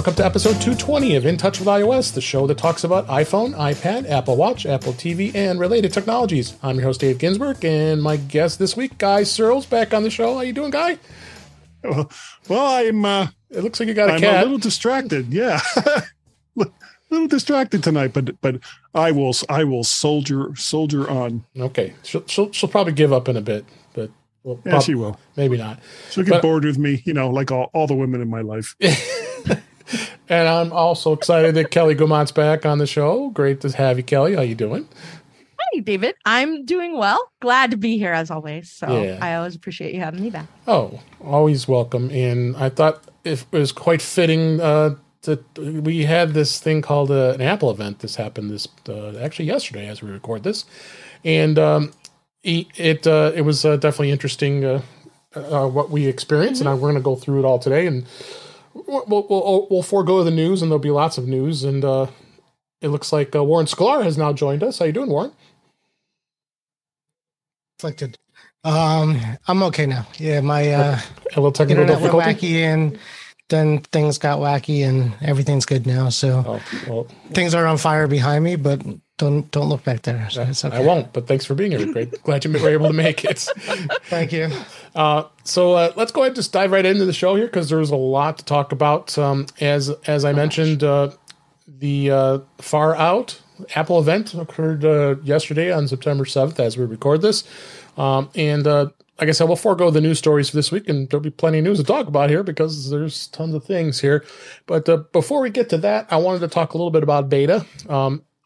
welcome to episode 220 of In Touch with iOS, the show that talks about iPhone, iPad, Apple Watch, Apple TV, and related technologies. I'm your host, Dave Ginsburg, and my guest this week, Guy Serle's back on the show. How you doing, Guy? Well, I'm. It looks like you got a cat. I'm a little distracted. Yeah, a little distracted tonight, but I will soldier on. Okay, she'll probably give up in a bit, but yeah, she will. Maybe not. She'll get bored with me, like all the women in my life. And I'm also excited that Kelly Guimont's back on the show. Great to have you, Kelly. How you doing? Hi, David. I'm doing well. Glad to be here as always. So yeah. I always appreciate you having me back. Oh, always welcome. And I thought it was quite fitting that we had this thing called an Apple event. This happened actually yesterday as we record this, and it was definitely interesting what we experienced, and we're going to go through it all today. And we'll forego the news, and there'll be lots of news. And it looks like Warren Sklar has now joined us. How you doing, Warren? Afflicted. I'm okay now. Yeah, my a little technical internet difficulty. went wacky, and then things got wacky, and everything's good now. So things are on fire behind me, but don't look back there. So it's okay. I won't. But thanks for being here. Great. Glad you were able to make it. Thank you. So let's go ahead and just dive right into the show here, because there's a lot to talk about. As I mentioned, the Far Out Apple event occurred yesterday on September 7th as we record this. And like I said, we'll forego the news stories for this week, and there'll be plenty of news to talk about here because there's tons of things here. But before we get to that, I wanted to talk a little bit about beta.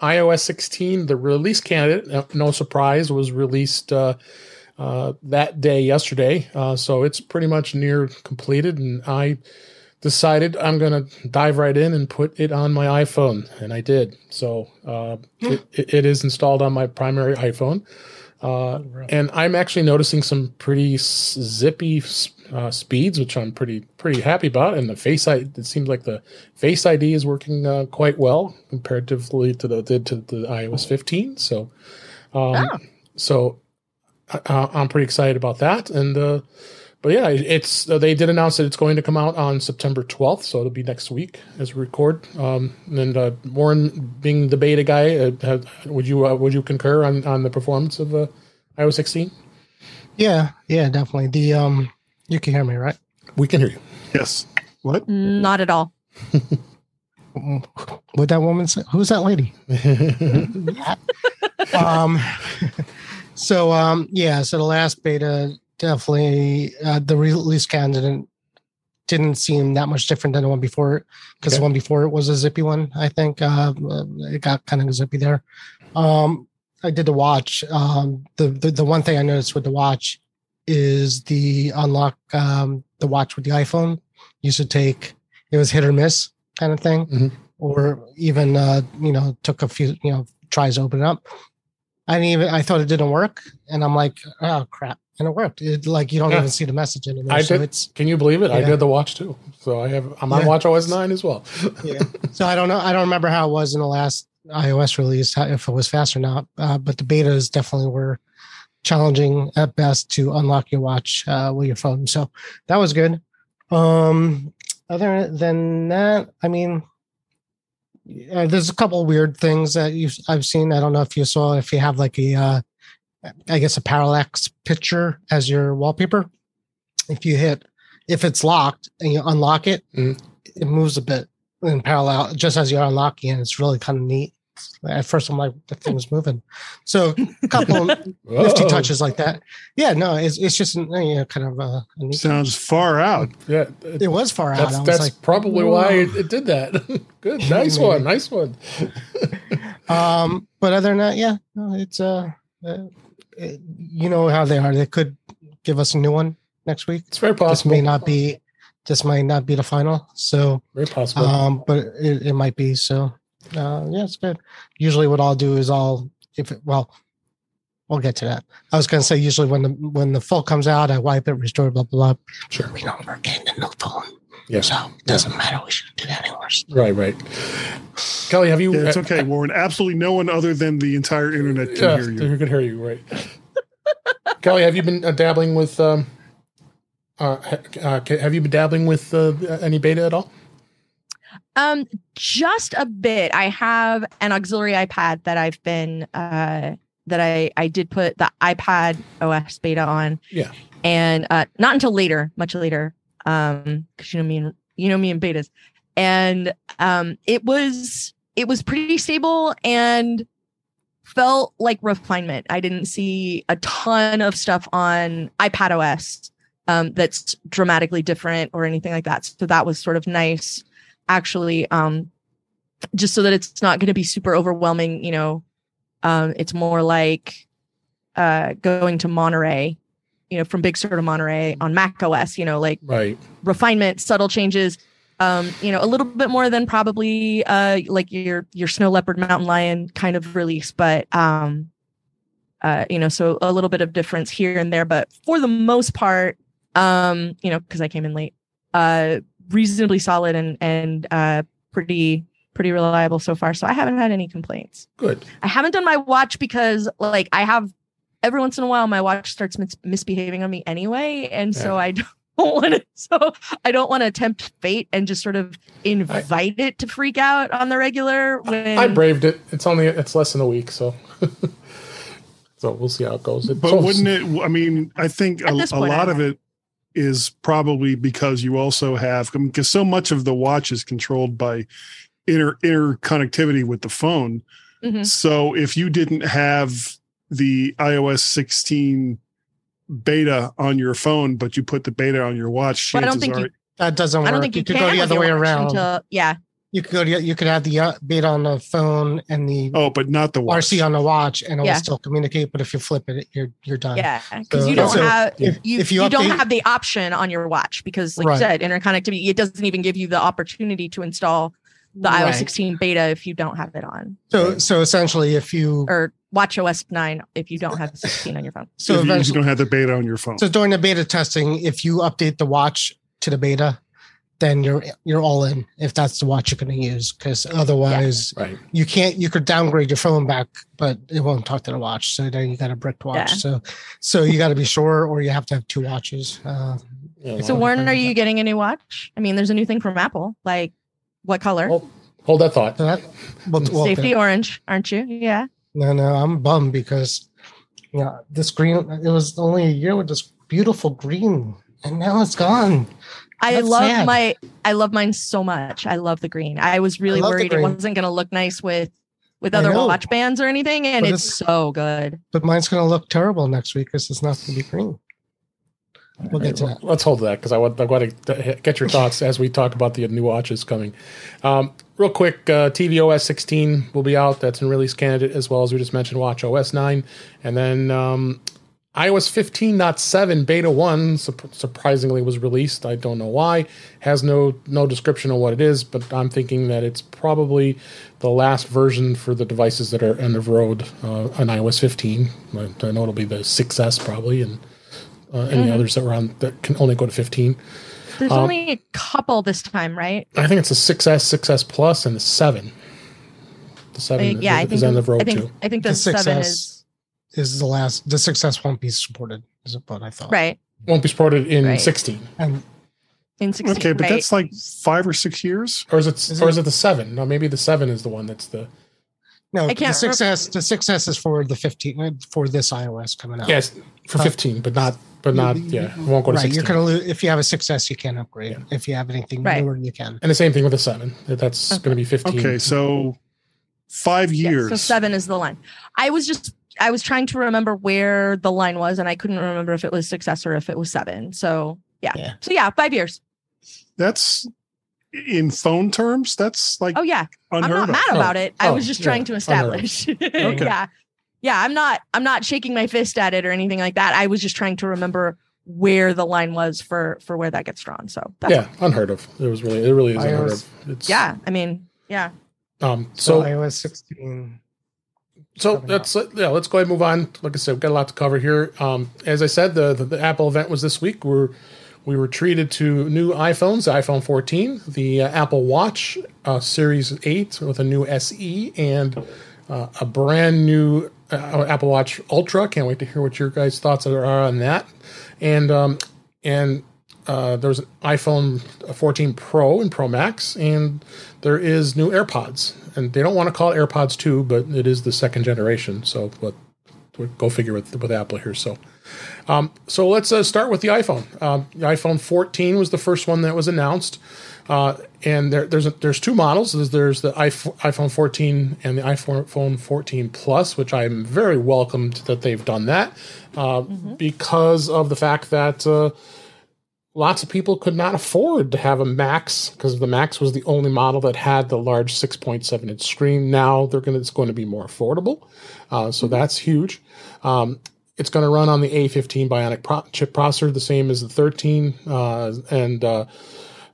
iOS 16, the release candidate, no surprise, was released that day yesterday. So it's pretty much near completed, and I decided I'm going to dive right in and put it on my iPhone, and I did. So it is installed on my primary iPhone. And I'm actually noticing some pretty zippy speeds, which I'm pretty happy about. And it seems like the Face ID is working quite well comparatively to the iOS 15. So, I'm pretty excited about that. And but yeah, they did announce that it's going to come out on September 12th, so it'll be next week as we record. And Warren, being the beta guy, would you concur on the performance of iOS 16? Yeah, definitely. You can hear me, right? We can hear you. Yes. What? Not at all. What that woman say? Who's that lady? So the last beta, definitely the release candidate didn't seem that much different than the one before, because the one before it was a zippy one. I think it got kind of zippy there. I did the watch. The one thing I noticed with the watch is the unlock the watch with the iPhone used to take, it was hit or miss kind of thing, or even took a few tries to open it up. I thought it didn't work, and I'm like, oh crap. And it worked. You don't even see the message anymore. Can you believe it? Yeah. I did the watch too. So I'm on watch OS 9 as well. Yeah. So I don't know. I don't remember how it was in the last iOS release, if it was fast or not. But the betas definitely were challenging at best to unlock your watch with your phone. So that was good. Other than that, I mean, there's a couple weird things that I've seen. I don't know if you have like a parallax picture as your wallpaper. If it's locked and you unlock it, it moves a bit in parallel just as you're unlocking it. It's really kind of neat. At first, I'm like, the thing's moving. So a couple nifty touches like that. Yeah, no, it's just kind of a neat sounds far out. Yeah, it was far out. That's probably why it did that. Good, nice one. But other than that, yeah, no, it's you know how they are. They could give us a new one next week. It's very possible. This might not be the final. So very possible. But it might be. So yeah, it's good. Usually, what I'll do is we'll get to that. I was going to say usually when the full comes out, I wipe it, restore, blah blah blah. Sure. We know we're getting a new phone. Yeah. So it doesn't matter. We shouldn't do that anymore. Right. Kelly, have you? Yeah, it's okay, Warren. Absolutely no one other than the entire internet can hear you. Who can hear you? Right. Kelly, have you been dabbling with? Have you been dabbling with any beta at all? Just a bit. I have an auxiliary iPad that I've been that I did put the iPad OS beta on. Yeah. And not until later, much later. Because you know me in betas. And it was pretty stable and felt like refinement. I didn't see a ton of stuff on iPad OS that's dramatically different or anything like that. So that was sort of nice, actually, just so that it's not going to be super overwhelming. It's more like going to Monterey, from Big Sur to Monterey on Mac OS, like right. Refinement, subtle changes, a little bit more than probably like your Snow Leopard Mountain Lion kind of release, but so a little bit of difference here and there, but for the most part, because I came in late, reasonably solid and pretty reliable so far. So I haven't had any complaints. Good. I haven't done my watch because I have every once in a while my watch starts misbehaving on me anyway, and so I don't want to tempt fate and just sort of invite it to freak out on the regular. When I braved it. It's less than a week, so so we'll see how it goes. But wouldn't it? I mean, I think a lot of it is probably because you also have, because so much of the watch is controlled by inner connectivity with the phone. Mm-hmm. So if you didn't have the iOS 16 beta on your phone, but you put the beta on your watch, that doesn't work. I don't think you could go the other way around. You could have the beta on the phone and the but not the watch. RC on the watch, and it will still communicate. But if you flip it, you're done. Yeah, because you don't have you don't have the option on your watch because, like you said, interconnectivity. It doesn't even give you the opportunity to install the iOS 16 beta if you don't have it on. So essentially, if you or WatchOS 9 if you don't have 16 on your phone. So if you don't have the beta on your phone. So during the beta testing, if you update the watch to the beta, then you're all in if that's the watch you're going to use, because otherwise you could downgrade your phone back, but it won't talk to the watch. So then you got a bricked watch. So you got to be sure, or you have to have two watches. So Warren, are you getting a new watch? I mean, there's a new thing from Apple. Like, what color? Hold that thought. Safety orange, aren't you? Yeah. No, I'm bummed because this green, it was only a year with this beautiful green, and now it's gone. I love mine so much. I love the green. I was really worried it wasn't going to look nice with other watch bands or anything, and it's so good. But mine's going to look terrible next week because it's not going to be green. We'll get to that. Let's hold that because I want to get your thoughts as we talk about the new watches coming. Real quick, tvOS 16 will be out. That's an release candidate, as well as we just mentioned WatchOS 9. And then iOS 15.7 Beta 1 surprisingly was released. I don't know why. Has no description of what it is, but I'm thinking that it's probably the last version for the devices that are end of road on iOS 15. I know it'll be the 6S probably, and any others that were on that can only go to 15. There's only a couple this time, right? I think it's a 6S, 6S Plus, and the 7. The 7 is end of road too. I think the 7 is the last. The 6S won't be supported, is what I thought. Right. Won't be supported in 16. In 16. Okay, but that's like 5 or 6 years. Or is it the 7? No, maybe the 7 is the one that's the. No, the 6S. The 6S is for the 15 for this iOS coming out. Yes, for 15, but not. It won't go to 16. You're gonna lose if you have a 6S. You can't upgrade. Yeah. If you have anything newer, you can. And the same thing with the 7. That's going to be 15. Okay, so 5 years. So 7 is the line. I was trying to remember where the line was, and I couldn't remember if it was 6S or if it was 7. So yeah. So 5 years. That's in phone terms. That's like I'm not mad about it. I was just trying to establish. Okay. Yeah, I'm not shaking my fist at it or anything like that. I was just trying to remember where the line was for where that gets drawn. So that's unheard of. It really is unheard of. So iOS 16. So let's go ahead and move on. Like I said, we've got a lot to cover here. As I said, the Apple event was this week. We were treated to new iPhones, the iPhone 14, the Apple Watch Series 8 with a new SE, and a brand new Apple Watch Ultra. Can't wait to hear what your guys' thoughts are on that. And there's an iPhone 14 Pro and Pro Max, and there is new AirPods. And they don't want to call it AirPods 2, but it is the second generation. So, but go figure with Apple here. So let's start with the iPhone. The iPhone 14 was the first one that was announced. And there's two models. There's the iPhone 14 and the iPhone 14 Plus, which I'm very welcomed that they've done that because of the fact that lots of people could not afford to have a Max because the Max was the only model that had the large 6.7-inch screen. Now it's going to be more affordable, so that's huge. It's going to run on the A15 Bionic chip processor, the same as the 13, and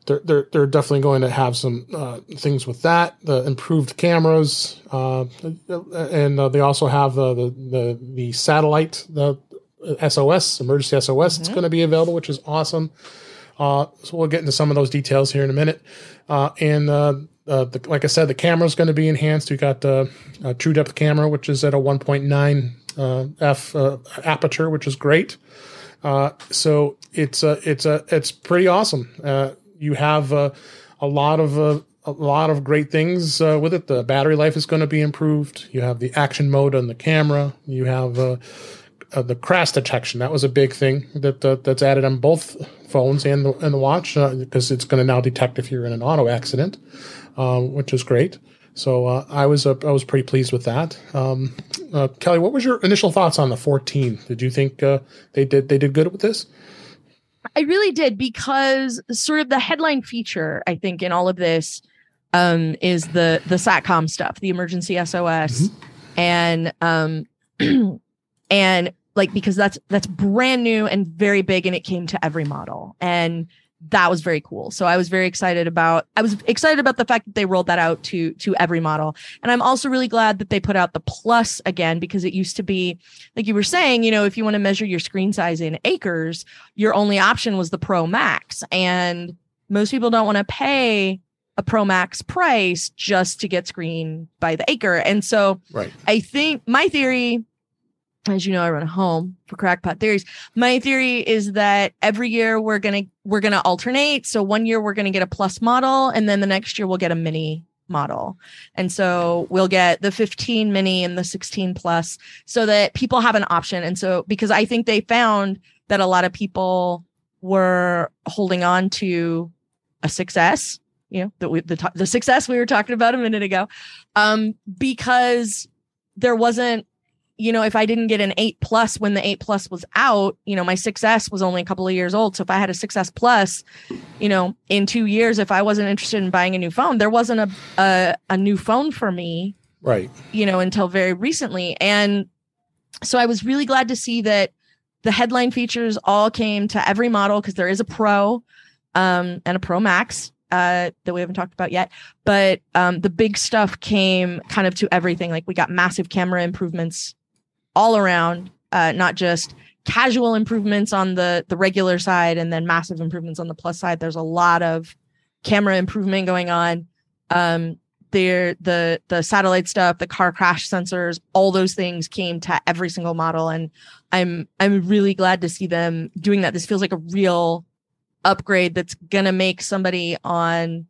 they're definitely going to have some things with that. The improved cameras, and they also have the satellite, the SOS, emergency SOS. It's going to be available, which is awesome. So we'll get into some of those details here in a minute. Like I said, the camera is going to be enhanced. We got a true depth camera, which is at a 1.9 f aperture, which is great. So it's pretty awesome. You have a lot of great things with it. The battery life is going to be improved. You have the action mode on the camera. You have the crash detection. That was a big thing that's added on both phones and the watch because it's going to now detect if you're in an auto accident, which is great. So I was pretty pleased with that. Kelly, what was your initial thoughts on the 14? Did you think they did good with this? I really did, because sort of the headline feature, I think, in all of this is the SATCOM stuff, the emergency SOS, and like, because that's brand new and very big, and it came to every model, and that was very cool. So I was excited about the fact that they rolled that out to every model. And I'm also really glad that they put out the Plus again, because it used to be, like you were saying, if you want to measure your screen size in acres, your only option was the Pro Max. And most people don't want to pay a Pro Max price just to get screen by the acre. And so I think my theory, as you know, I run a home for Crackpot Theories. My theory is that every year we're gonna alternate. So one year we're gonna get a Plus model, and then the next year we'll get a Mini model. And so we'll get the 15 Mini and the 16 Plus, so that people have an option. And so, because I think they found that a lot of people were holding on to a 6S, the 6S we were talking about a minute ago, because there wasn't, if I didn't get an 8 Plus when the 8 Plus was out, my 6S was only a couple of years old. So if I had a 6S Plus, in 2 years, if I wasn't interested in buying a new phone, there wasn't a new phone for me, right? Until very recently. And so I was really glad to see that the headline features all came to every model, because there is a Pro and a Pro Max that we haven't talked about yet. But the big stuff came kind of to everything. Like, we got massive camera improvements all around, not just casual improvements on the regular side and then massive improvements on the Plus side. There's a lot of camera improvement going on. The satellite stuff, the car crash sensors, all those things came to every single model. And I'm really glad to see them doing that. This feels like a real upgrade that's going to make somebody on,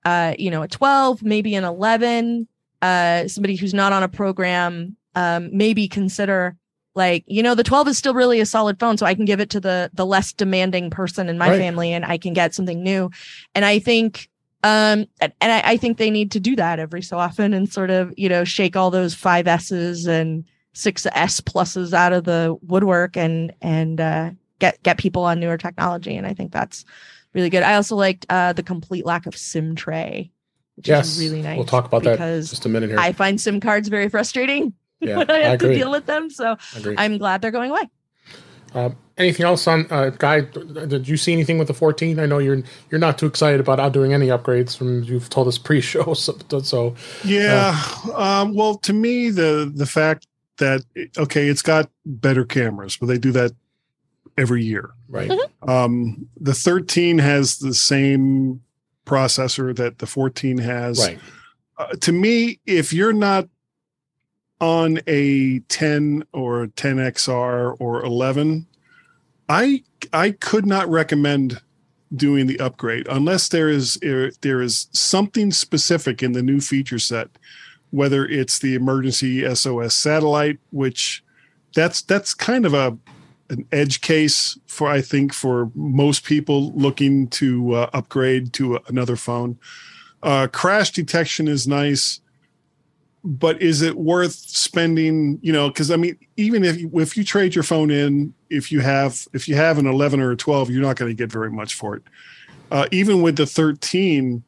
a 12, maybe an 11, somebody who's not on a program, maybe consider, the 12 is still really a solid phone, so I can give it to the less demanding person in my family, and I can get something new. And I think, I think they need to do that every so often, and sort of, shake all those 5S's and 6S pluses out of the woodwork, and get people on newer technology. And I think that's really good. I also liked the complete lack of SIM tray, which is really nice. We'll talk about that in just a minute here. I find SIM cards very frustrating when I have to deal with them. So I'm glad they're going away. Anything else on Guy? Did you see anything with the 14? I know you're not too excited about doing any upgrades from you've told us pre-show. So yeah. Well, to me, the fact that it's got better cameras, but they do that every year, right? The 13 has the same processor that the 14 has. Right. To me, if you're not on a 10 or 10XR or 11, I could not recommend doing the upgrade unless there is something specific in the new feature set, whether it's the emergency SOS satellite, which that's kind of an edge case for, I think, for most people looking to upgrade to another phone. Crash detection is nice, but is it worth spending, because I mean, even if you trade your phone in, if you have an 11 or a 12, you're not going to get very much for it. Even with the 13,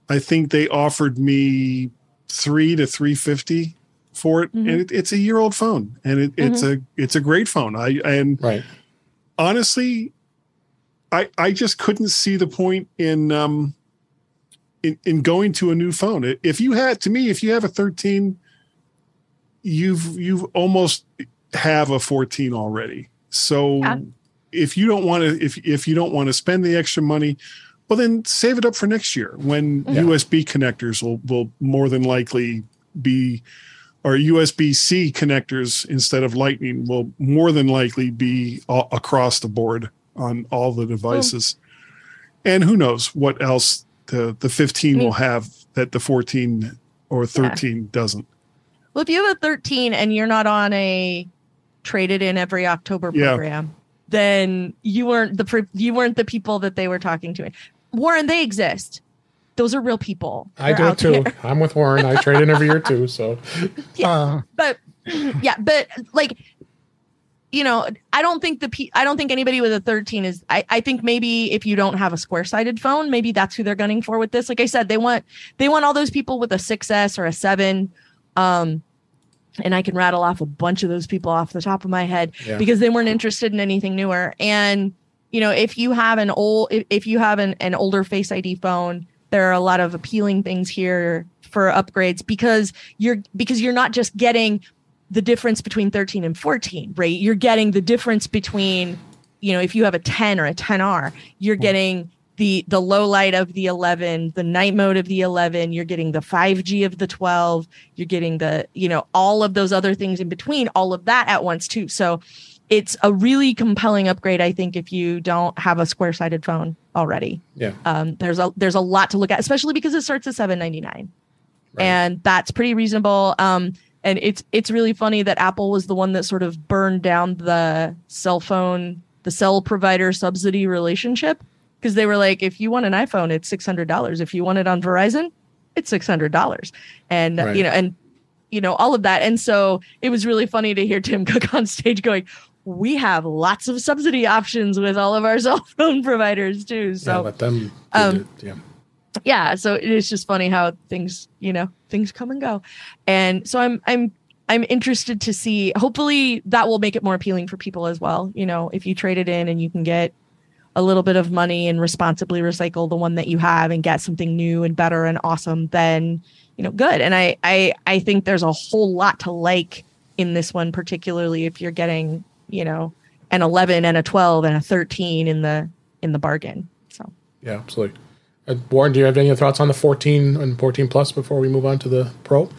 I think they offered me $300 to $350 for it, and it's a year-old phone, and it's a great phone. Right. Honestly, I just couldn't see the point in going to a new phone. If you have a 13, you've almost have a 14 already. So if you don't want to, if you don't want to spend the extra money, well, then save it up for next year when USB connectors will more than likely be, or USB-C connectors instead of Lightning will more than likely be across the board on all the devices. And who knows what else the 15 will have that the 14 or 13 doesn't. Well, if you have a 13 and you're not on a traded in every October program, then you weren't the people that they were talking to. Warren, they exist. Those are real people. I do it too. I'm with Warren. I trade in every year too. So, but like, I don't think anybody with a 13 is. I think maybe if you don't have a square-sided phone, maybe that's who they're gunning for with this. Like I said, they want all those people with a 6S or a 7. And I can rattle off a bunch of those people off the top of my head because they weren't interested in anything newer. And if you have an older Face ID phone, there are a lot of appealing things here for upgrades because you're not just getting the difference between 13 and 14, right? You're getting the difference between, if you have a 10 or a 10R, you're getting the low light of the 11, the night mode of the 11, you're getting the 5G of the 12, you're getting the, all of those other things in between, all of that at once too. So it's a really compelling upgrade, I think, if you don't have a square-sided phone already. Yeah. There's a lot to look at, especially because it starts at $799, right. And that's pretty reasonable. And it's really funny that Apple was the one that sort of burned down the cell provider subsidy relationship, because they were like, if you want an iPhone, it's $600. If you want it on Verizon, it's $600. And all of that. And so it was really funny to hear Tim Cook on stage going, we have lots of subsidy options with all of our cell phone providers too. So let them so it's just funny how things come and go. And so I'm interested to see, hopefully that will make it more appealing for people as well. If you trade it in and you can get a little bit of money and responsibly recycle the one that you have and get something new and better and awesome, then, good. And I think there's a whole lot to like in this one, particularly if you're getting, an 11 and a 12 and a 13 in the bargain. So, yeah, absolutely. Warren, do you have any thoughts on the 14 and 14 Plus before we move on to the Pro?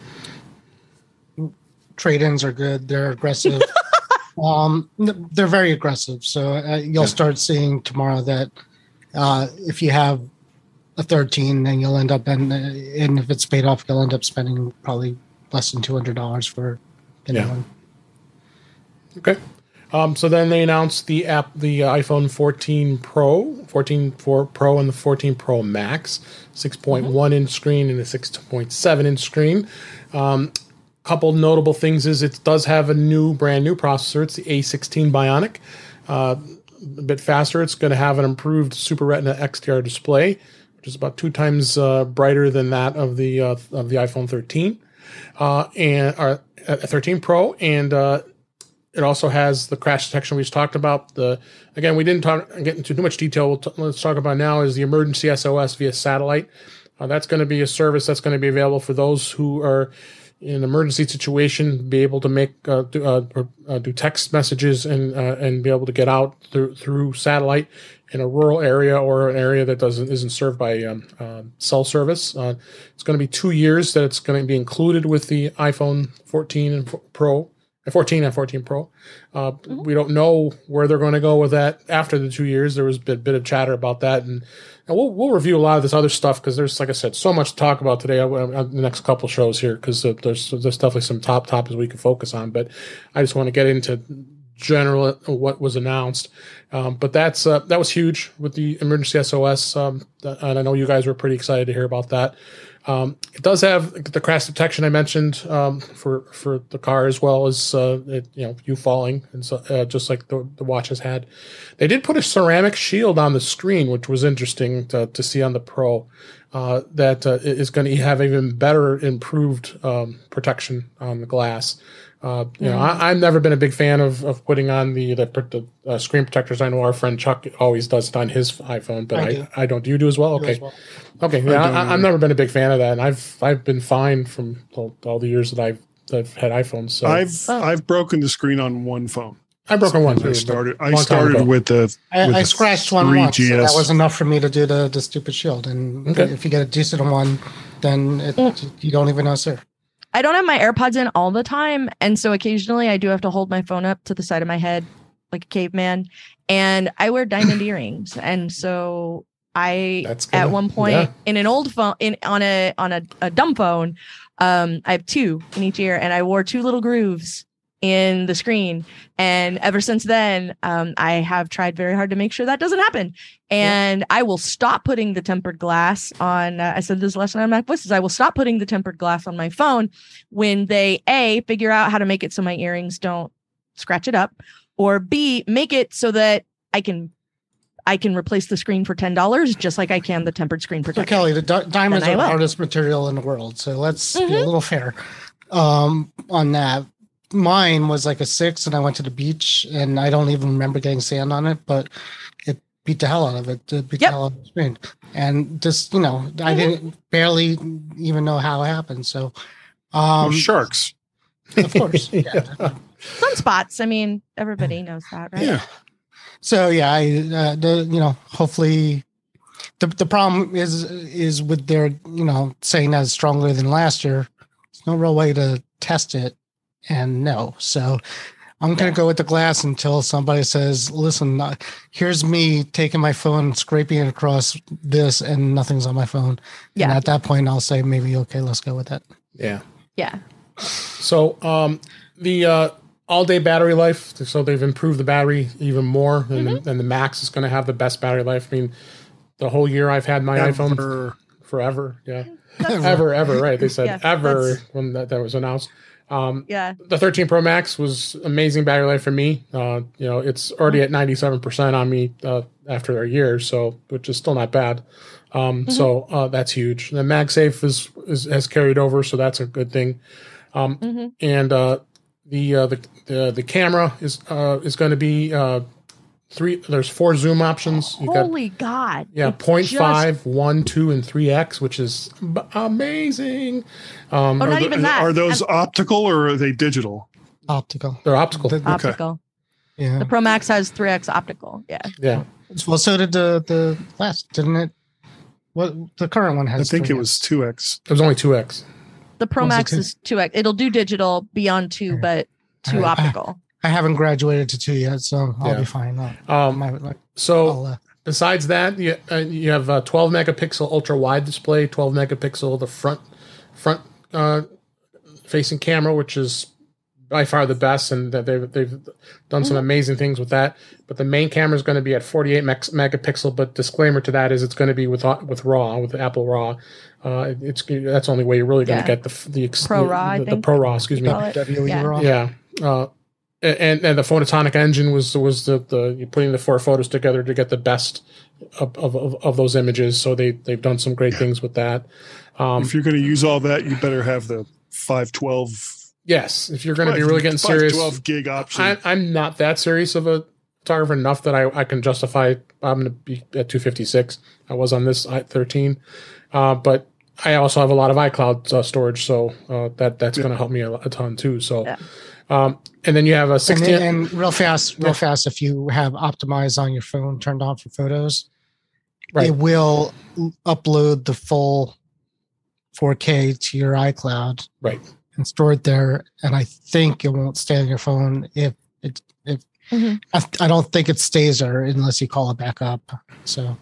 Trade-ins are good. They're aggressive. They're very aggressive. So you'll start seeing tomorrow that if you have a 13, then you'll end up and if it's paid off, you'll end up spending probably less than $200 for anyone. Okay. So then they announced the iPhone 14 Pro, 14 Pro, and the 14 Pro Max, 6.1 inch screen and a 6.7 inch screen. Couple notable things is it does have a brand new processor. It's the A16 Bionic, a bit faster. It's going to have an improved Super Retina XDR display, which is about 2 times brighter than that of the iPhone 13 and 13 Pro, and it also has the crash detection we just talked about. Again, we didn't get into too much detail. Let's talk about now is the emergency SOS via satellite. That's going to be a service that's going to be available for those who are in an emergency situation, be able to make do text messages and be able to get out through satellite in a rural area or an area that isn't served by cell service. It's going to be 2 years that it's going to be included with the iPhone 14 and Pro 14 and 14 Pro. We don't know where they're going to go with that after the 2 years. There was a bit of chatter about that, and we'll review a lot of this other stuff because there's, like I said, so much to talk about today on the next couple shows here because there's definitely some top topics we can focus on. But I just want to get into general what was announced. But that was huge with the emergency SOS, and I know you guys were pretty excited to hear about that. It does have the crash detection I mentioned for the car as well as you falling, and so just like the watch has had. They did put a ceramic shield on the screen, which was interesting to see on the Pro. That is going to have even better improved protection on the glass. I've never been a big fan of putting on the screen protectors. I know our friend Chuck always does it on his iPhone, but I don't. Do you do as well? Okay. Okay. Yeah, I've never been a big fan of that, and I've been fine from all the years that I've had iPhones. So I've broken the screen on one phone. I've broken one too. I started with the. I scratched one once. So 3GS. that was enough for me to do the stupid shield. And if you get a decent one, then you don't even know, sir. I don't have my AirPods in all the time, and so occasionally I do have to hold my phone up to the side of my head like a caveman. And I wear diamond earrings, and so at one point in an old phone, on a dumb phone, I have two in each ear, and I wore two little grooves in the screen. And ever since then, I have tried very hard to make sure that doesn't happen. And I will stop putting the tempered glass on. I said this last night on Mac Voices. I will stop putting the tempered glass on my phone when they figure out how to make it so my earrings don't scratch it up, or B, make it so that I can replace the screen for $10, just like I can the tempered screen protector. So Kelly, the diamonds are the hardest material in the world. So let's be a little fair on that. Mine was like a 6, and I went to the beach, and I don't even remember getting sand on it, but it beat the hell out of it. It beat the hell out of the screen. And just, I didn't barely even know how it happened. So, sharks. Of course. Sunspots. I mean, everybody knows that, right? Yeah. So hopefully the problem is with their, saying that it's stronger than last year. There's no real way to test it. And no, so I'm going to go with the glass until somebody says, listen, here's me taking my phone, scraping it across this, and nothing's on my phone. Yeah. And at that point, I'll say maybe, okay, let's go with that. Yeah. Yeah. So the all-day battery life, so they've improved the battery even more, and the Max is going to have the best battery life. I mean, the whole year I've had my iPhone forever. Yeah. Ever, right. They said ever when that was announced. The 13 Pro Max was amazing battery life for me. It's already at 97% on me after a year, so which is still not bad. So that's huge. The MagSafe has carried over, so that's a good thing. And the camera is going to be 3. There's 4 zoom options. Holy God! Yeah, 0.5, 1, 2, and 3x, which is amazing. Not even that. Are those optical or are they digital? Optical. They're optical. Optical. Yeah. The Pro Max has 3x optical. Yeah. Yeah. Well, so did the last, didn't it? What the current one has? I think 3X. it was 2x. It was only 2x. The Pro Max is 2x. It'll do digital beyond 2, but 2 optical. I haven't graduated to 2 yet, so I'll be fine. Besides that, you have a 12 megapixel ultra wide display, 12 megapixel the front facing camera, which is by far the best, and they've done some amazing things with that. But the main camera is going to be at 48 megapixel. But disclaimer to that is it's going to be with RAW, with Apple RAW. That's the only way you're really going to get the Pro RAW. The Pro RAW, excuse me. WE-RAW. Yeah. And the photonic engine was the putting the 4 photos together to get the best of those images. So they've done some great things with that. If you're going to use all that, you better have the 512. Yes, if you're going to be really getting serious, 12 gig option. I'm not that serious of a photographer enough that I can justify. I'm going to be at 256. I was on this 13, but I also have a lot of iCloud storage, so that's going to help me a ton too. So. Yeah. And then you have a 16. And real fast, if you have Optimize on your phone turned on for photos, it will upload the full 4K to your iCloud. Right. and store it there. And I think it won't stay on your phone if I don't think it stays there unless you call it back up. So,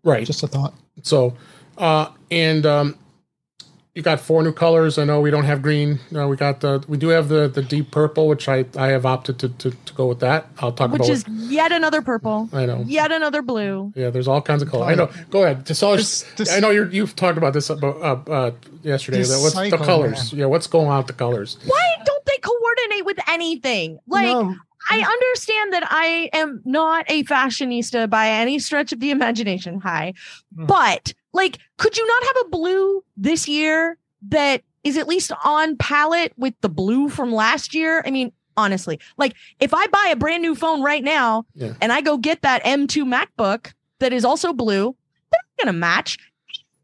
right. Just a thought. So, you got 4 new colors. I know we don't have green. We do have the deep purple, which I have opted to go with that. I'll talk about. Which is yet another purple. I know. Yet another blue. Yeah, there's all kinds of colors. I know. Go ahead. I know you've talked about this yesterday. What's the colors? Man. Yeah, what's going on with the colors? Why don't they coordinate with anything? No. I understand that I am not a fashionista by any stretch of the imagination. But could you not have a blue this year that is at least on palette with the blue from last year? I mean, honestly, if I buy a brand new phone right now and I go get that M2 MacBook that is also blue, they're not going to match.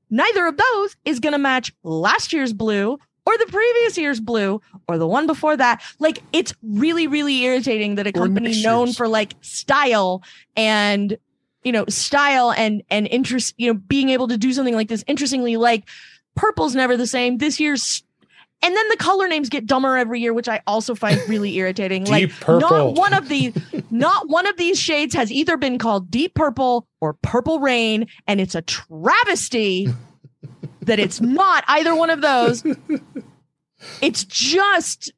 Neither of those is going to match last year's blue or the previous year's blue or the one before that. It's really, really irritating that a company known for style and interest, being able to do something like this. Interestingly, purple's never the same. This year's, and then the color names get dumber every year, which I also find really irritating. Deep purple. Not one of these shades has either been called deep purple or purple rain, and it's a travesty that it's not either one of those. It's just,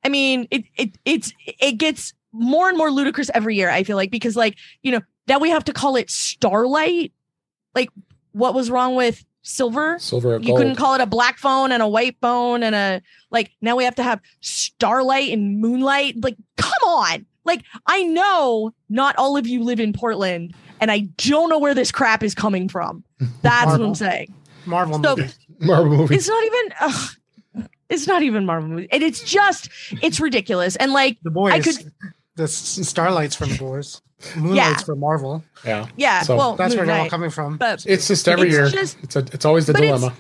I mean, it gets more and more ludicrous every year, I feel like, because now we have to call it Starlight. What was wrong with silver? Silver, you couldn't call it a black phone and a white phone and now we have to have Starlight and Moonlight. Come on. I know not all of you live in Portland, and I don't know where this crap is coming from. That's what I'm saying. Marvel movie. It's not even Marvel movie. And it's ridiculous. And the boys, the Starlight's from the boys. Moonlight's for Marvel. Yeah. Yeah. So well, that's where they're all coming from. But it's just every year. It's always the dilemma.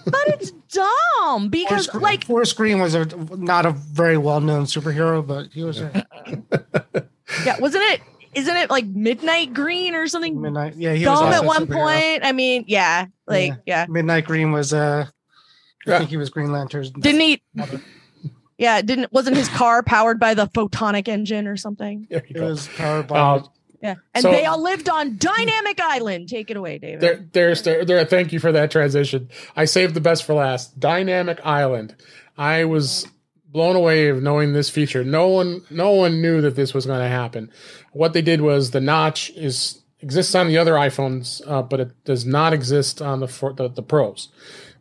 But it's dumb because Forrest Green was not a very well-known superhero, but he was yeah, isn't it Midnight Green or something? Midnight. Yeah, he dumb was at one point. I mean, yeah. Midnight Green was I think he was Green Lantern's. Didn't he? Yeah, wasn't his car powered by the photonic engine or something? It was powered by and they all lived on Dynamic Island. Take it away, David. Thank you for that transition. I saved the best for last. Dynamic Island. I was blown away of knowing this feature. No one knew that this was going to happen. What they did was the notch exists on the other iPhones, but it does not exist on the Pros.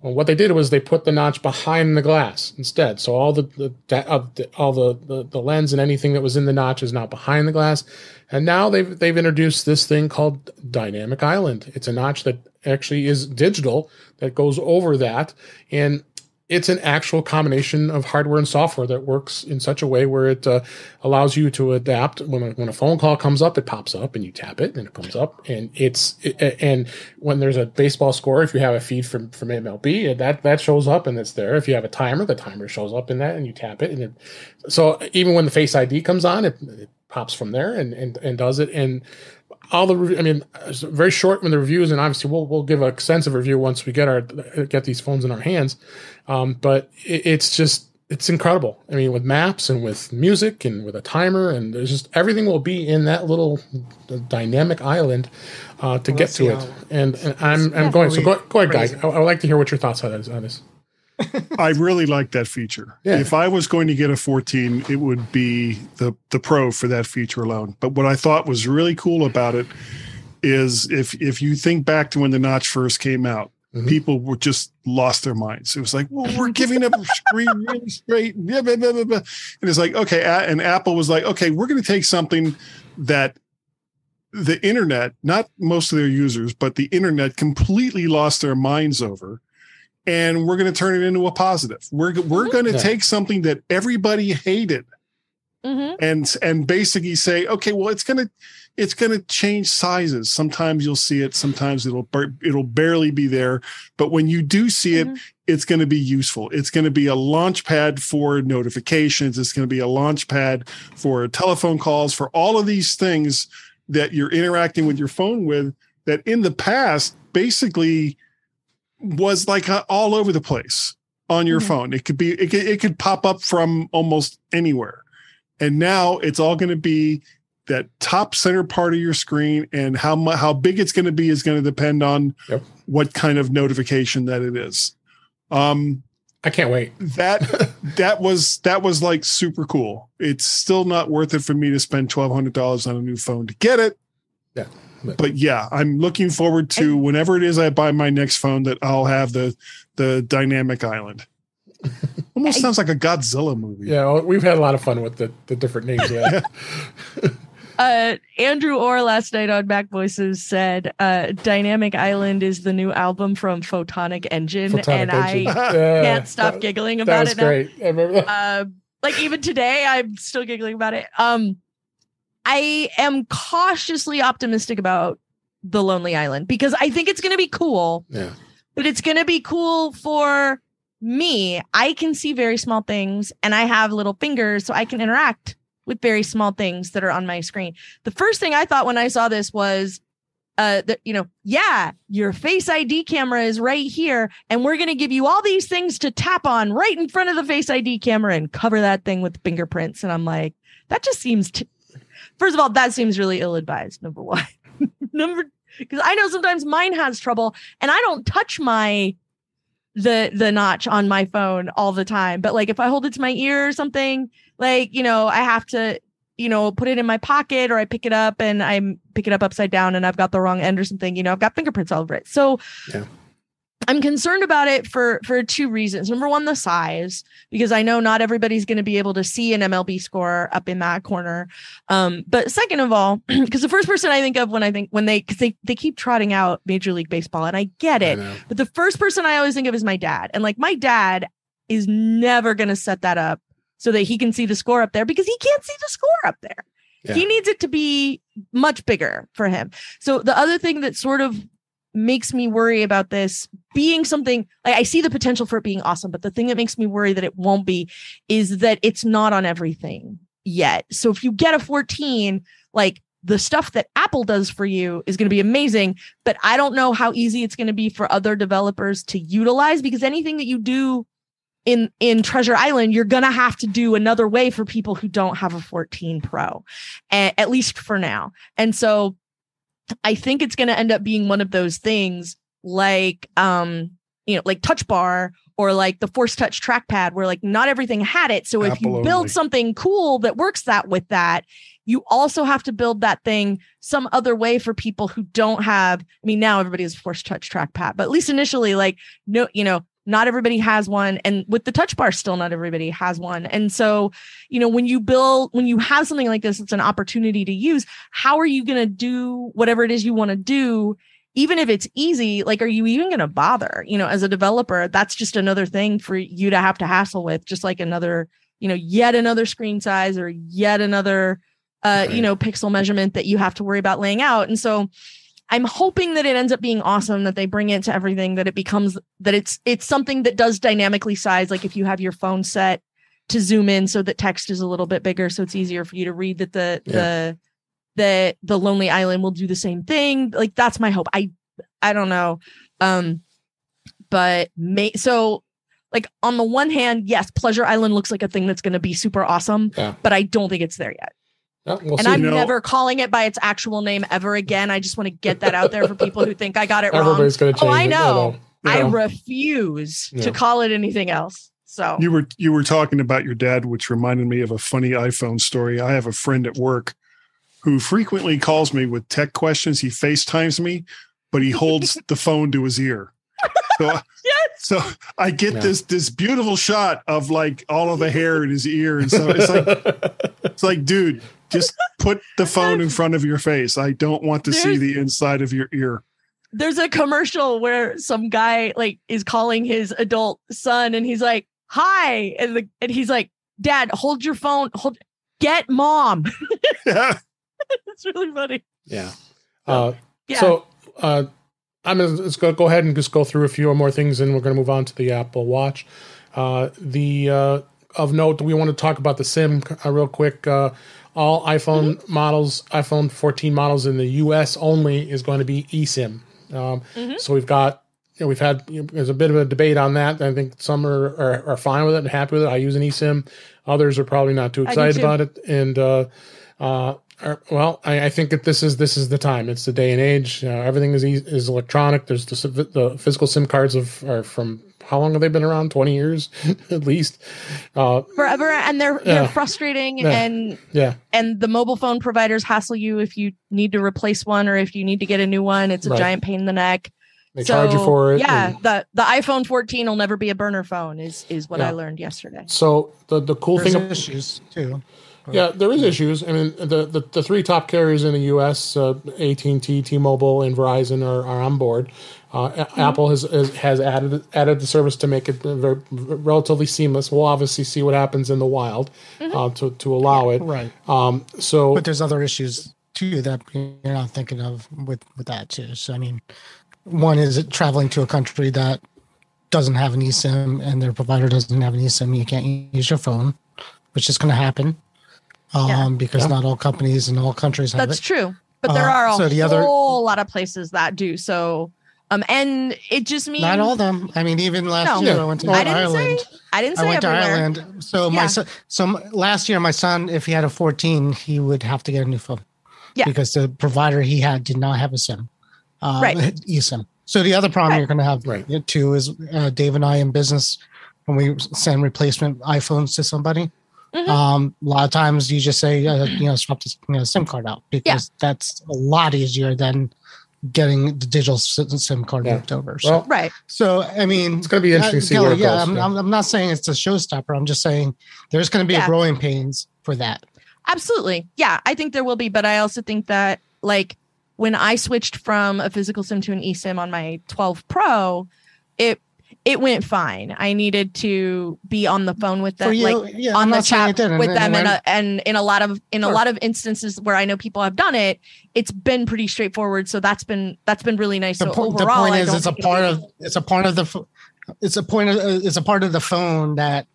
Well, what they did was they put the notch behind the glass instead. So all the lens and anything that was in the notch is now behind the glass. And now they've introduced this thing called Dynamic Island. It's a notch that actually is digital that goes over that, and it's an actual combination of hardware and software that works in such a way where it allows you to adapt. When a phone call comes up, it pops up and you tap it and it comes up. And and when there's a baseball score, if you have a feed from MLB, that shows up and it's there. If you have a timer, the timer shows up in that and you tap it. So even when the Face ID comes on, it pops from there and does it. And it's very short when the reviews, and obviously we'll give a extensive review once we get these phones in our hands. But it's incredible. I mean, with maps and with music and with a timer, and there's just everything will be in that little dynamic island to get to it. And I'm going. So go ahead, guys. I would like to hear what your thoughts are on this. I really like that feature. Yeah. If I was going to get a 14, it would be the Pro for that feature alone. But what I thought was really cool about it is if you think back to when the notch first came out, people were just lost their minds. It was like, well, we're giving up a screen really straight. Blah, blah, blah, blah. And it's like, okay. And Apple was like, okay, we're going to take something that the internet, not most of their users, but the internet completely lost their minds over. And we're going to turn it into a positive. We're going to take something that everybody hated and basically say, okay, well, it's going to change sizes. Sometimes you'll see it. Sometimes it'll barely be there. But when you do see it, it's going to be useful. It's going to be a launch pad for notifications. It's going to be a launch pad for telephone calls, for all of these things that you're interacting with your phone with, that in the past basically was like all over the place. on your phone. It could pop up from almost anywhere. And now it's all going to be that top center part of your screen, and how big it's going to be is going to depend on what kind of notification that it is. I can't wait. That was like super cool. It's still not worth it for me to spend $1,200 on a new phone to get it. Yeah. But yeah, I'm looking forward to whenever it is I buy my next phone that I'll have the dynamic island. Almost sounds like a Godzilla movie. Yeah, we've had a lot of fun with the different names. Yeah. Andrew Orr last night on Mac Voices said Dynamic Island is the new album from Photonic Engine. I can't stop giggling about it now. That was great. I remember that. Like even today, I'm still giggling about it. I am cautiously optimistic about The Lonely Island because I think it's going to be cool. Yeah. But it's going to be cool for me. I can see very small things and I have little fingers, so I can interact with very small things that are on my screen. The first thing I thought when I saw this was, your Face ID camera is right here, and we're going to give you all these things to tap on right in front of the Face ID camera and cover that thing with fingerprints. And I'm like, that just seems, first of all, that seems really ill-advised, number one. Because I know sometimes mine has trouble, and I don't touch the notch on my phone all the time. But like if I hold it to my ear or something, like, I have to, put it in my pocket, or I pick it up and I pick it up upside down and I've got the wrong end or something, I've got fingerprints all over it. So I'm concerned about it for two reasons. Number one, the size, because I know not everybody's going to be able to see an MLB score up in that corner. But second of all, because the first person I think of when they keep trotting out Major League Baseball, and I get it, but the first person I always think of is my dad. And like my dad is never going to set that up so that he can see the score up there, because he can't see the score up there. Yeah. He needs it to be much bigger for him. So the other thing that sort of makes me worry about this being something, like, I see the potential for it being awesome, but the thing that makes me worry that it won't be is that it's not on everything yet. So if you get a 14, like the stuff that Apple does for you is going to be amazing, but I don't know how easy it's going to be for other developers to utilize, because anything that you do in Treasure Island, you're going to have to do another way for people who don't have a 14 Pro, at least for now. And so I think it's going to end up being one of those things like, like Touch Bar or like the Force Touch trackpad, where like not everything had it. So if you build something cool that works with that, you also have to build that thing some other way for people who don't have, now everybody has Force Touch trackpad, but at least initially, like, not everybody has one. And with the Touch Bar, still not everybody has one. And so, when you have something like this, it's an opportunity to use. How are you going to do whatever it is you want to do? Even if it's easy, like, are you even going to bother, as a developer? That's just another thing for you to have to hassle with, just like another, yet another screen size or yet another, pixel measurement that you have to worry about laying out. And so I'm hoping that it ends up being awesome, that they bring it to everything, that it becomes, that it's something that does dynamically size. Like if you have your phone set to zoom in so that text is a little bit bigger, so it's easier for you to read, that the Lonely Island will do the same thing. Like that's my hope. I don't know. So like on the one hand, yes, Pleasure Island looks like a thing that's going to be super awesome, but I don't think it's there yet. We'll I'm never calling it by its actual name ever again. I just want to get that out there for people who think I got it wrong. Everybody's going to change I know. I refuse to call it anything else. So you were talking about your dad, which reminded me of a funny iPhone story. I have a friend at work who frequently calls me with tech questions. He FaceTimes me, but he holds the phone to his ear. So I get this beautiful shot of like all of the hair in his ear, and so it's like, dude, just put the phone in front of your face. I don't want to see the inside of your ear. There's a commercial where some guy like is calling his adult son, and he's like, "Hi," and he's like, "Dad, hold your phone. Get mom." Yeah, it's really funny. Yeah. So I'm going to go ahead and just go through a few more things, and we're going to move on to the Apple Watch. Of note, we want to talk about the SIM real quick. All iPhone models, iPhone 14 models in the US only, is going to be eSIM. So we've got, we've had there's a bit of a debate on that. I think some are fine with it and happy with it. I use an eSIM. Others are probably not too excited about it. And I think that this is the time. It's the day and age. Everything is electronic. There's the physical SIM cards are from how long have they been around? 20 years at least. Forever, and they're frustrating, and the mobile phone providers hassle you if you need to replace one or if you need to get a new one. It's a giant pain in the neck. They charge you for it. Yeah, the iPhone 14 will never be a burner phone is what I learned yesterday. So the cool thing issues too. Yeah, there is issues. I mean, the three top carriers in the U.S., AT&T, T-Mobile, and Verizon are on board. Apple has added the service to make it very, relatively seamless. We'll obviously see what happens in the wild to allow it. Right. But there's other issues too that you're not thinking of with that too. So I mean, one is traveling to a country that doesn't have an eSIM and their provider doesn't have an eSIM. You can't use your phone, which is going to happen. Because not all companies and all countries have it. That's true. But there are a whole lot of places that do. So, and it just means... Not all of them. I mean, even last year I went to Ireland. I didn't say I went everywhere. to Ireland. So my son, last year, my son, if he had a 14, he would have to get a new phone. Yeah. Because the provider he had did not have a SIM. eSIM. So the other problem you're going to have too is Dave and I in business, when we send replacement iPhones to somebody, a lot of times you just say, swap the SIM card out because that's a lot easier than getting the digital SIM card moved over. So, So, I mean, it's going to be interesting to see where it goes. I'm not saying it's a showstopper. I'm just saying there's going to be a growing pains for that. Absolutely. Yeah, I think there will be. But I also think that like when I switched from a physical SIM to an eSIM on my 12 Pro, it went fine. I needed to be on the phone with them, on the chat with them, and in a lot of instances where I know people have done it, it's been pretty straightforward. So that's been really nice. So overall, the point is, it's a part of the phone that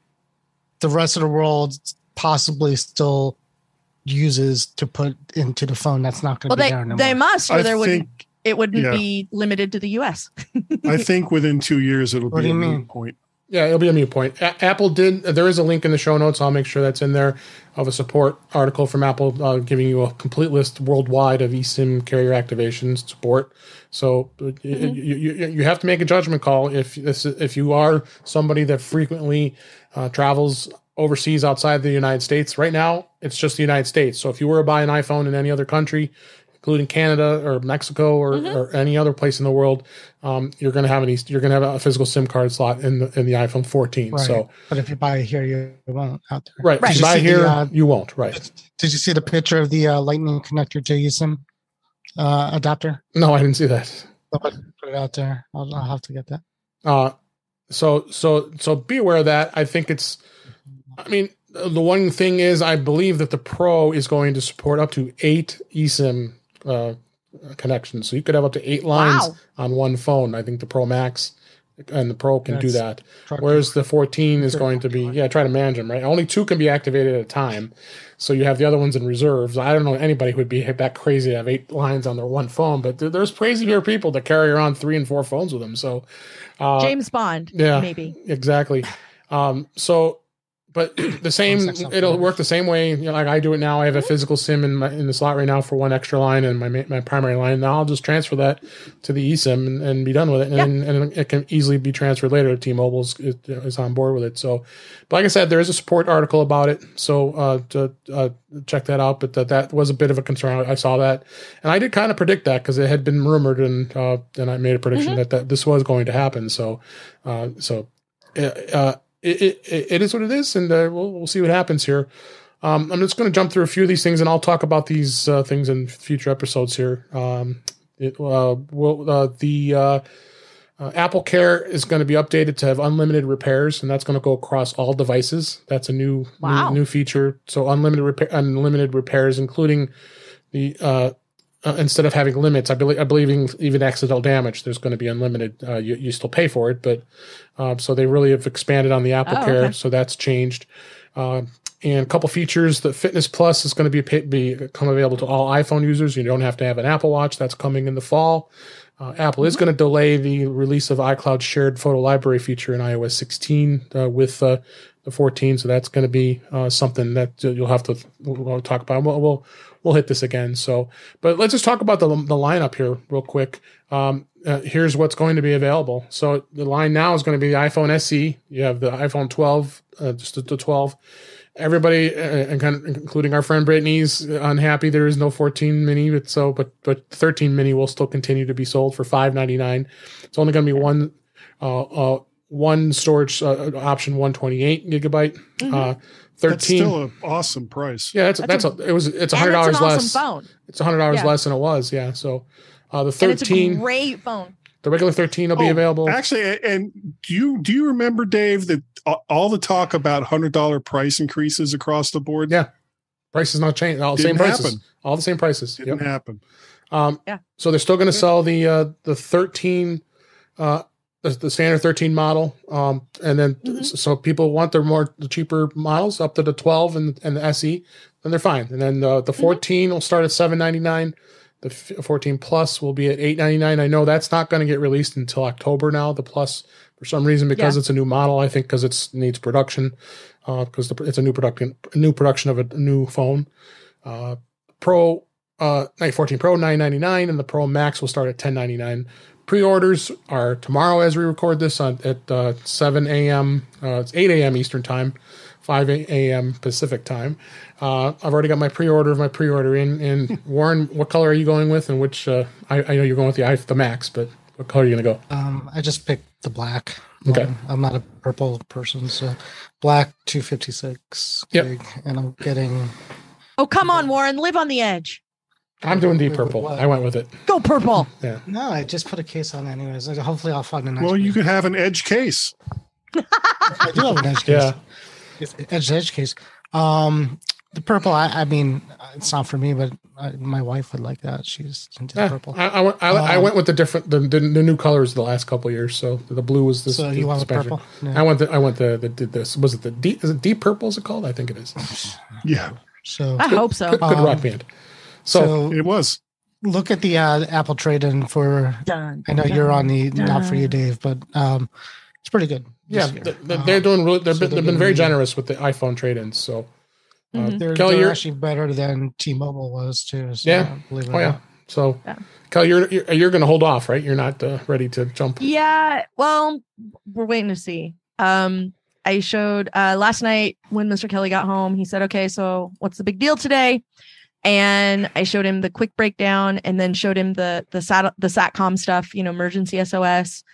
the rest of the world possibly still uses to put into the phone. That's not going to be there anymore. They must, or it wouldn't be limited to the U.S. I think within 2 years it'll be a moot point. Yeah, it'll be a moot point. Apple did. There is a link in the show notes. I'll make sure that's in there of a support article from Apple giving you a complete list worldwide of eSIM carrier activations support. So you have to make a judgment call if you are somebody that frequently travels overseas outside the United States. Right now, it's just the United States. So if you were to buy an iPhone in any other country, including Canada or Mexico or any other place in the world, you're going to have a physical SIM card slot in the iPhone 14. Right. So, but if you buy it here, you won't out there. Right. If you buy here, you won't. Right. Did you see the picture of the Lightning connector to eSIM adapter? No, I didn't see that. Put it out there. I'll have to get that. So be aware of that. I think the one thing is, I believe that the Pro is going to support up to 8 eSIM connections. So you could have up to 8 lines on one phone. I think the Pro Max and the Pro can do that. Whereas the 14 is going to be, try to manage them, right? Only 2 can be activated at a time. So you have the other ones in reserves. I don't know anybody who would be that crazy to have 8 lines on their one phone, but there's crazier people that carry around 3 and 4 phones with them. So James Bond, maybe. Exactly. But the same, it'll work the same way. Like I do it now. I have a physical SIM in the slot right now for one extra line and my primary line. Now I'll just transfer that to the eSIM and be done with it. And it can easily be transferred later. T-Mobile is on board with it. So, but like I said, there is a support article about it. So check that out. But that was a bit of a concern. I saw that, and I did kind of predict that because it had been rumored, and I made a prediction that this was going to happen. So, It is what it is, and we'll see what happens here. I'm just going to jump through a few of these things, and I'll talk about these things in future episodes here. Apple Care is going to be updated to have unlimited repairs, and that's going to go across all devices. That's a new feature. So unlimited repairs, including the instead of having limits, I believe even accidental damage, there's going to be unlimited. You still pay for it, but so they really have expanded on the Apple Care, so that's changed. And a couple features, the Fitness Plus is going to become available to all iPhone users. You don't have to have an Apple Watch. That's coming in the fall. Apple is going to delay the release of iCloud's shared photo library feature in iOS 16 with the 14. So that's going to be something that you'll have to we'll talk about. We'll hit this again. So, but let's just talk about the lineup here real quick. Here's what's going to be available. So the line now is going to be the iPhone SE. You have the iPhone 12, just the 12. Everybody, including our friend Brittany's, unhappy there is no 14 mini, but 13 mini will still continue to be sold for $599. It's only going to be one storage option, 128 gigabyte. 13. That's still an awesome price. Yeah, it's $100 less. Phone. It's $100 less than it was. Yeah, so the 13. And it's a great phone. The regular 13 will be available. Actually, and do you remember, Dave, that all the talk about $100 price increases across the board? Yeah, prices not changed. All the same prices. All the same prices. Didn't happen. So they're still going to sell the 13, the standard 13 model, and then so people want the cheaper models up to the 12 and the SE, then they're fine. And then the 14 will start at $799. The 14 Plus will be at $899. I know that's not going to get released until October now, the Plus, for some reason, because it's a new model. I think because it needs production, because it's a new production of a new phone. Pro, 14 Pro, $999, and the Pro Max will start at $1099. Pre-orders are tomorrow as we record this at 7 a.m. It's 8 a.m. Eastern Time, 5 a.m. Pacific Time. I've already got my pre-order in. And Warren, what color are you going with? And which I know you're going with the Max, but what color are you going to go? I just picked the black. Okay. I'm not a purple person, so black 256 gig, and I'm getting. Oh, come on, Warren, live on the edge. I'm doing deep purple. I went with it. Go purple. Yeah. No, I just put a case on anyways. Hopefully I'll find a nice. Well, you could have an edge case. I do have an edge case. Yeah. Edge case. The purple, I mean, it's not for me, but my wife would like that. She's into purple. I went with the new colors the last couple of years. So the blue was this. So you went with purple? Yeah. I went the was it the deep? Is it deep purple? Is it called? I think it is. Yeah. So I hope so. Good rock band. So it was. Look at the Apple trade-in for. I know you're on the not for you, Dave, but it's pretty good. Yeah, they're doing really. They've been very generous with the iPhone trade-ins. So they're actually better than T-Mobile was too. So yeah. So Kelly, you're going to hold off, right? You're not ready to jump. Yeah. Well, we're waiting to see. I showed last night when Mr. Kelly got home. He said, "Okay, so what's the big deal today?" And I showed him the quick breakdown, and then showed him the SATCOM stuff, emergency SOS,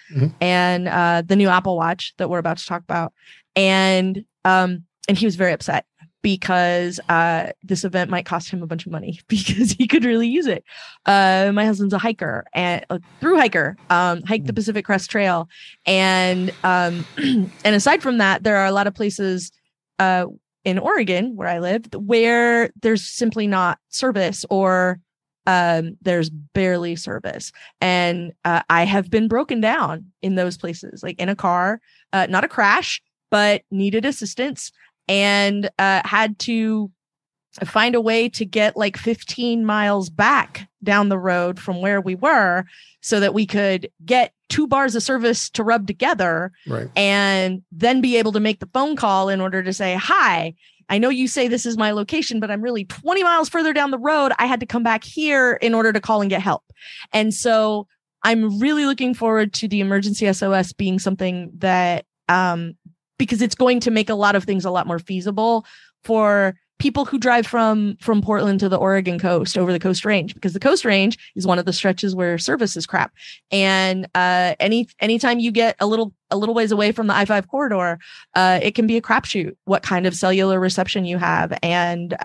and the new Apple Watch that we're about to talk about. And he was very upset because this event might cost him a bunch of money because he could really use it. My husband's a hiker and hiked the Pacific Crest Trail, and aside from that, there are a lot of places in Oregon, where I live, where there's simply not service, or there's barely service. And I have been broken down in those places, like in a car, not a crash, but needed assistance, and had to find a way to get like 15 miles back down the road from where we were so that we could get 2 bars of service to rub together, right, and then be able to make the phone call in order to say, "Hi, I know you say this is my location, but I'm really 20 miles further down the road. I had to come back here in order to call and get help." And so I'm really looking forward to the emergency SOS being something that, because it's going to make a lot of things a lot more feasible for people who drive from Portland to the Oregon coast over the Coast Range, because the Coast Range is one of the stretches where service is crap. And anytime you get a little ways away from the I-5 corridor, it can be a crapshoot what kind of cellular reception you have. And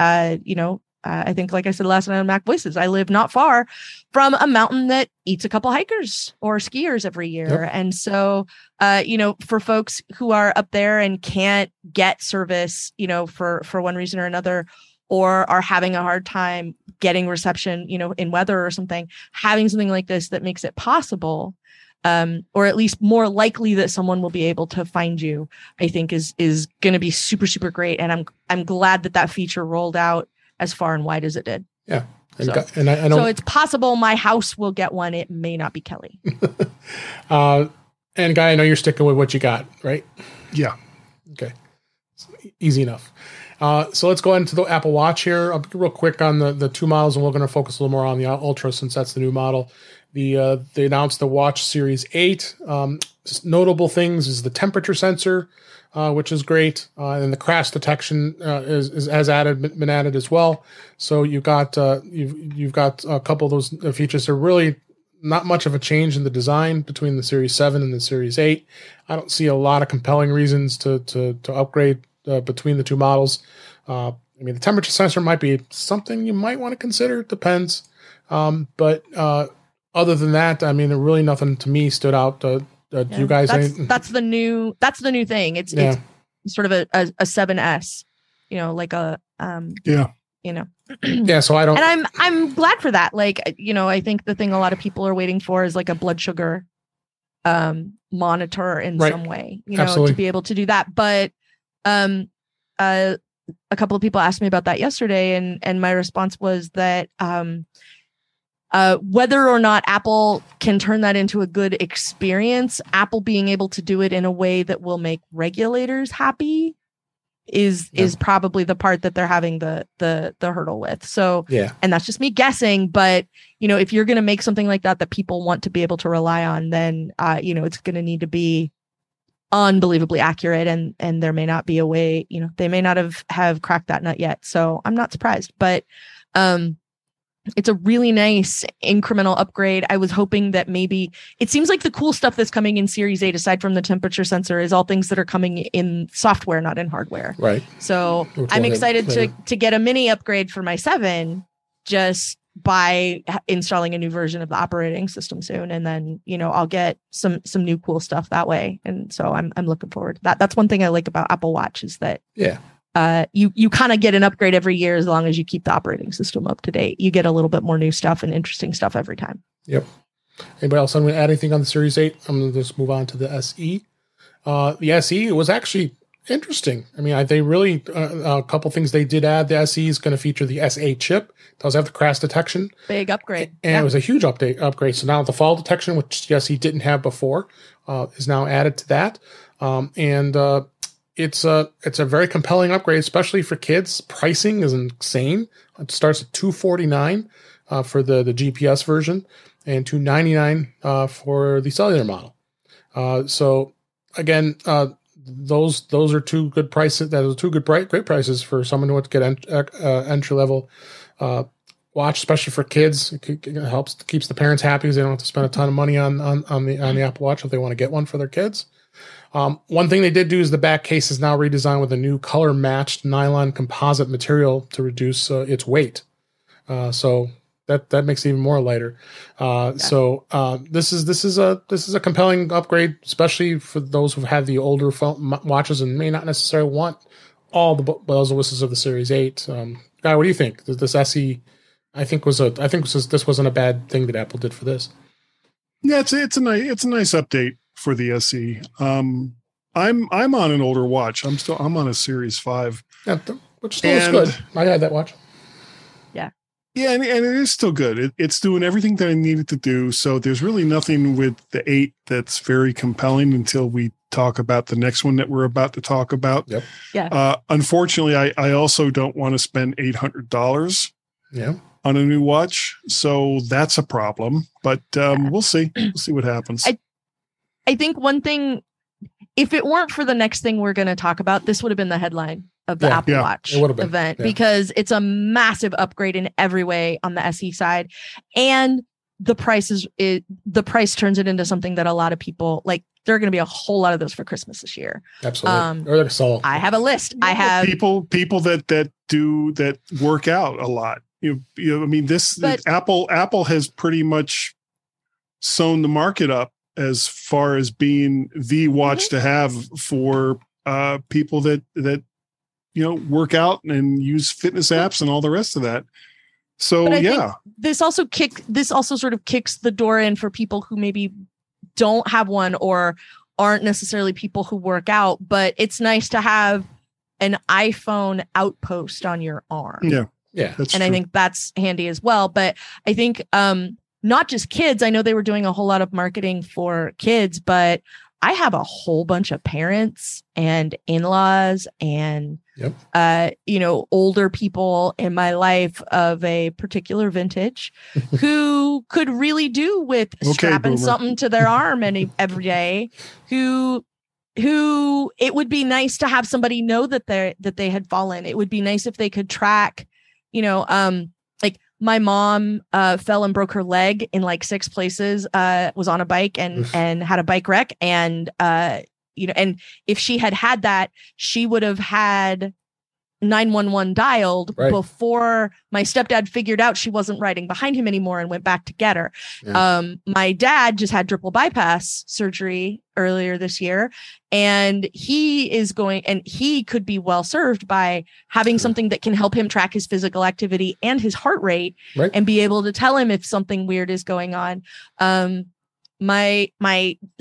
I think, like I said last night on Mac Voices, I live not far from a mountain that eats a couple hikers or skiers every year. Yep. And so, for folks who are up there and can't get service, for one reason or another, or are having a hard time getting reception, in weather or something, having something like this that makes it possible or at least more likely that someone will be able to find you, I think is going to be super, super great. And I'm glad that feature rolled out as far and wide as it did. Yeah. And, So, and I know, so it's possible my house will get one. It may not be Kelly. and Guy, I know you're sticking with what you got, right? Yeah. Okay. Easy enough. So let's go into the Apple Watch here. I'll be real quick on the two models, and we're going to focus a little more on the Ultra since that's the new model. They announced the Watch Series 8. Notable things is the temperature sensor, which is great, and the crash detection is been added as well. So you've got a couple of those features. They're really not much of a change in the design between the Series 7 and the Series 8. I don't see a lot of compelling reasons to upgrade between the two models. I mean, the temperature sensor might be something you might want to consider. It depends. But other than that, I mean, really nothing to me stood out. Do you guys? That's the new thing. It's sort of a 7S, like a Yeah, so I don't. And I'm glad for that. Like, I think the thing a lot of people are waiting for is like a blood sugar monitor in some way, Absolutely. to be able to do that. But a couple of people asked me about that yesterday, and my response was that whether or not Apple can turn that into a good experience, Apple being able to do it in a way that will make regulators happy is probably the part that they're having the hurdle with. So, and that's just me guessing, but if you're going to make something like that people want to be able to rely on, then it's going to need to be unbelievably accurate, and there may not be a way, they may not have cracked that nut yet. So I'm not surprised, but it's a really nice incremental upgrade. I was hoping that maybe it seems like the cool stuff that's coming in Series 8, aside from the temperature sensor, is all things that are coming in software, not in hardware. Right. So I'm excited to get a mini upgrade for my 7 just by installing a new version of the operating system soon. And then, I'll get some new cool stuff that way. And so I'm looking forward to that. That's one thing I like about Apple Watch is that, you kind of get an upgrade every year as long as you keep the operating system up to date. You get a little bit more new stuff and interesting stuff every time. Yep. Anybody else want to add anything on the Series 8? I'm going to just move on to the SE. The SE was actually interesting. I mean, they really, a couple things they did add. The SE is going to feature the SA chip. It does have the crash detection. Big upgrade. And it was a huge upgrade. So now the fall detection, which the SE didn't have before, is now added to that. It's a very compelling upgrade, especially for kids. Pricing is insane. It starts at $249 for the GPS version and $299 for the cellular model. So again, those are two good prices. Those are two great prices for someone who wants to get entry level watch, especially for kids. It keeps the parents happy because they don't have to spend a ton of money on the Apple Watch if they want to get one for their kids. One thing they did do is the back case is now redesigned with a new color matched nylon composite material to reduce its weight. So that makes it even more lighter. So this is a compelling upgrade, especially for those who've had the older watches and may not necessarily want all the bells and whistles of the Series 8. Guy, what do you think? This SE, this wasn't a bad thing that Apple did for this. Yeah, it's a nice update for the SE. I'm on an older watch. I'm on a Series 5. Yeah, which still is good. I had that watch. Yeah, and it is still good. It's doing everything that I needed to do. So there's really nothing with the 8 that's very compelling until we talk about the next one that we're about to talk about. Yep. Yeah. Unfortunately, I also don't want to spend $800 on a new watch. So that's a problem. But we'll see. We'll see what happens. I think one thing, if it weren't for the next thing we're going to talk about, this would have been the headline of the Apple Watch event because it's a massive upgrade in every way on the SE side. And the price turns it into something that a lot of people like. There are going to be a whole lot of those for Christmas this year. Absolutely. I have a list. I have people that work out a lot. I mean, Apple has pretty much sewn the market up as far as being the watch to have for people that work out and use fitness apps and all the rest of that. So think this also sort of kicks the door in for people who maybe don't have one or aren't necessarily people who work out, but it's nice to have an iPhone outpost on your arm. Yeah. That's and true. I think that's handy as well. But I think not just kids. I know they were doing a whole lot of marketing for kids, but I have a whole bunch of parents and in-laws and older people in my life of a particular vintage who could really do with strapping boomer. something to their arm every day, who it would be nice to have somebody know that they had fallen. It would be nice if they could track, like my mom fell and broke her leg in like 6 places, was on a bike and had a bike wreck. And, and if she had that, she would have had 911 dialed before my stepdad figured out she wasn't riding behind him anymore and went back to get her. Yeah. My dad just had triple bypass surgery earlier this year, and he could be well served by having something that can help him track his physical activity and his heart rate and be able to tell him if something weird is going on. My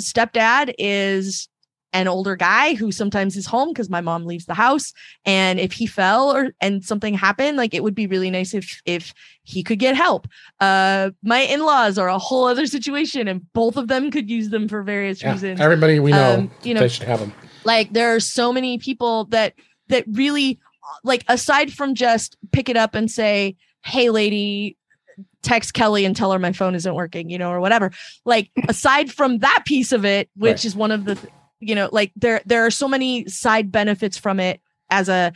stepdad is an older guy who sometimes is home because my mom leaves the house. And if he fell and something happened, like it would be really nice if he could get help. My in-laws are a whole other situation, and both of them could use them for various reasons. Everybody we know, they should have them. Like there are so many people that really, like, aside from just pick it up and say, "Hey lady, text Kelly and tell her my phone isn't working," or whatever. Like aside from that piece of it, which is one of the like there are so many side benefits from it as a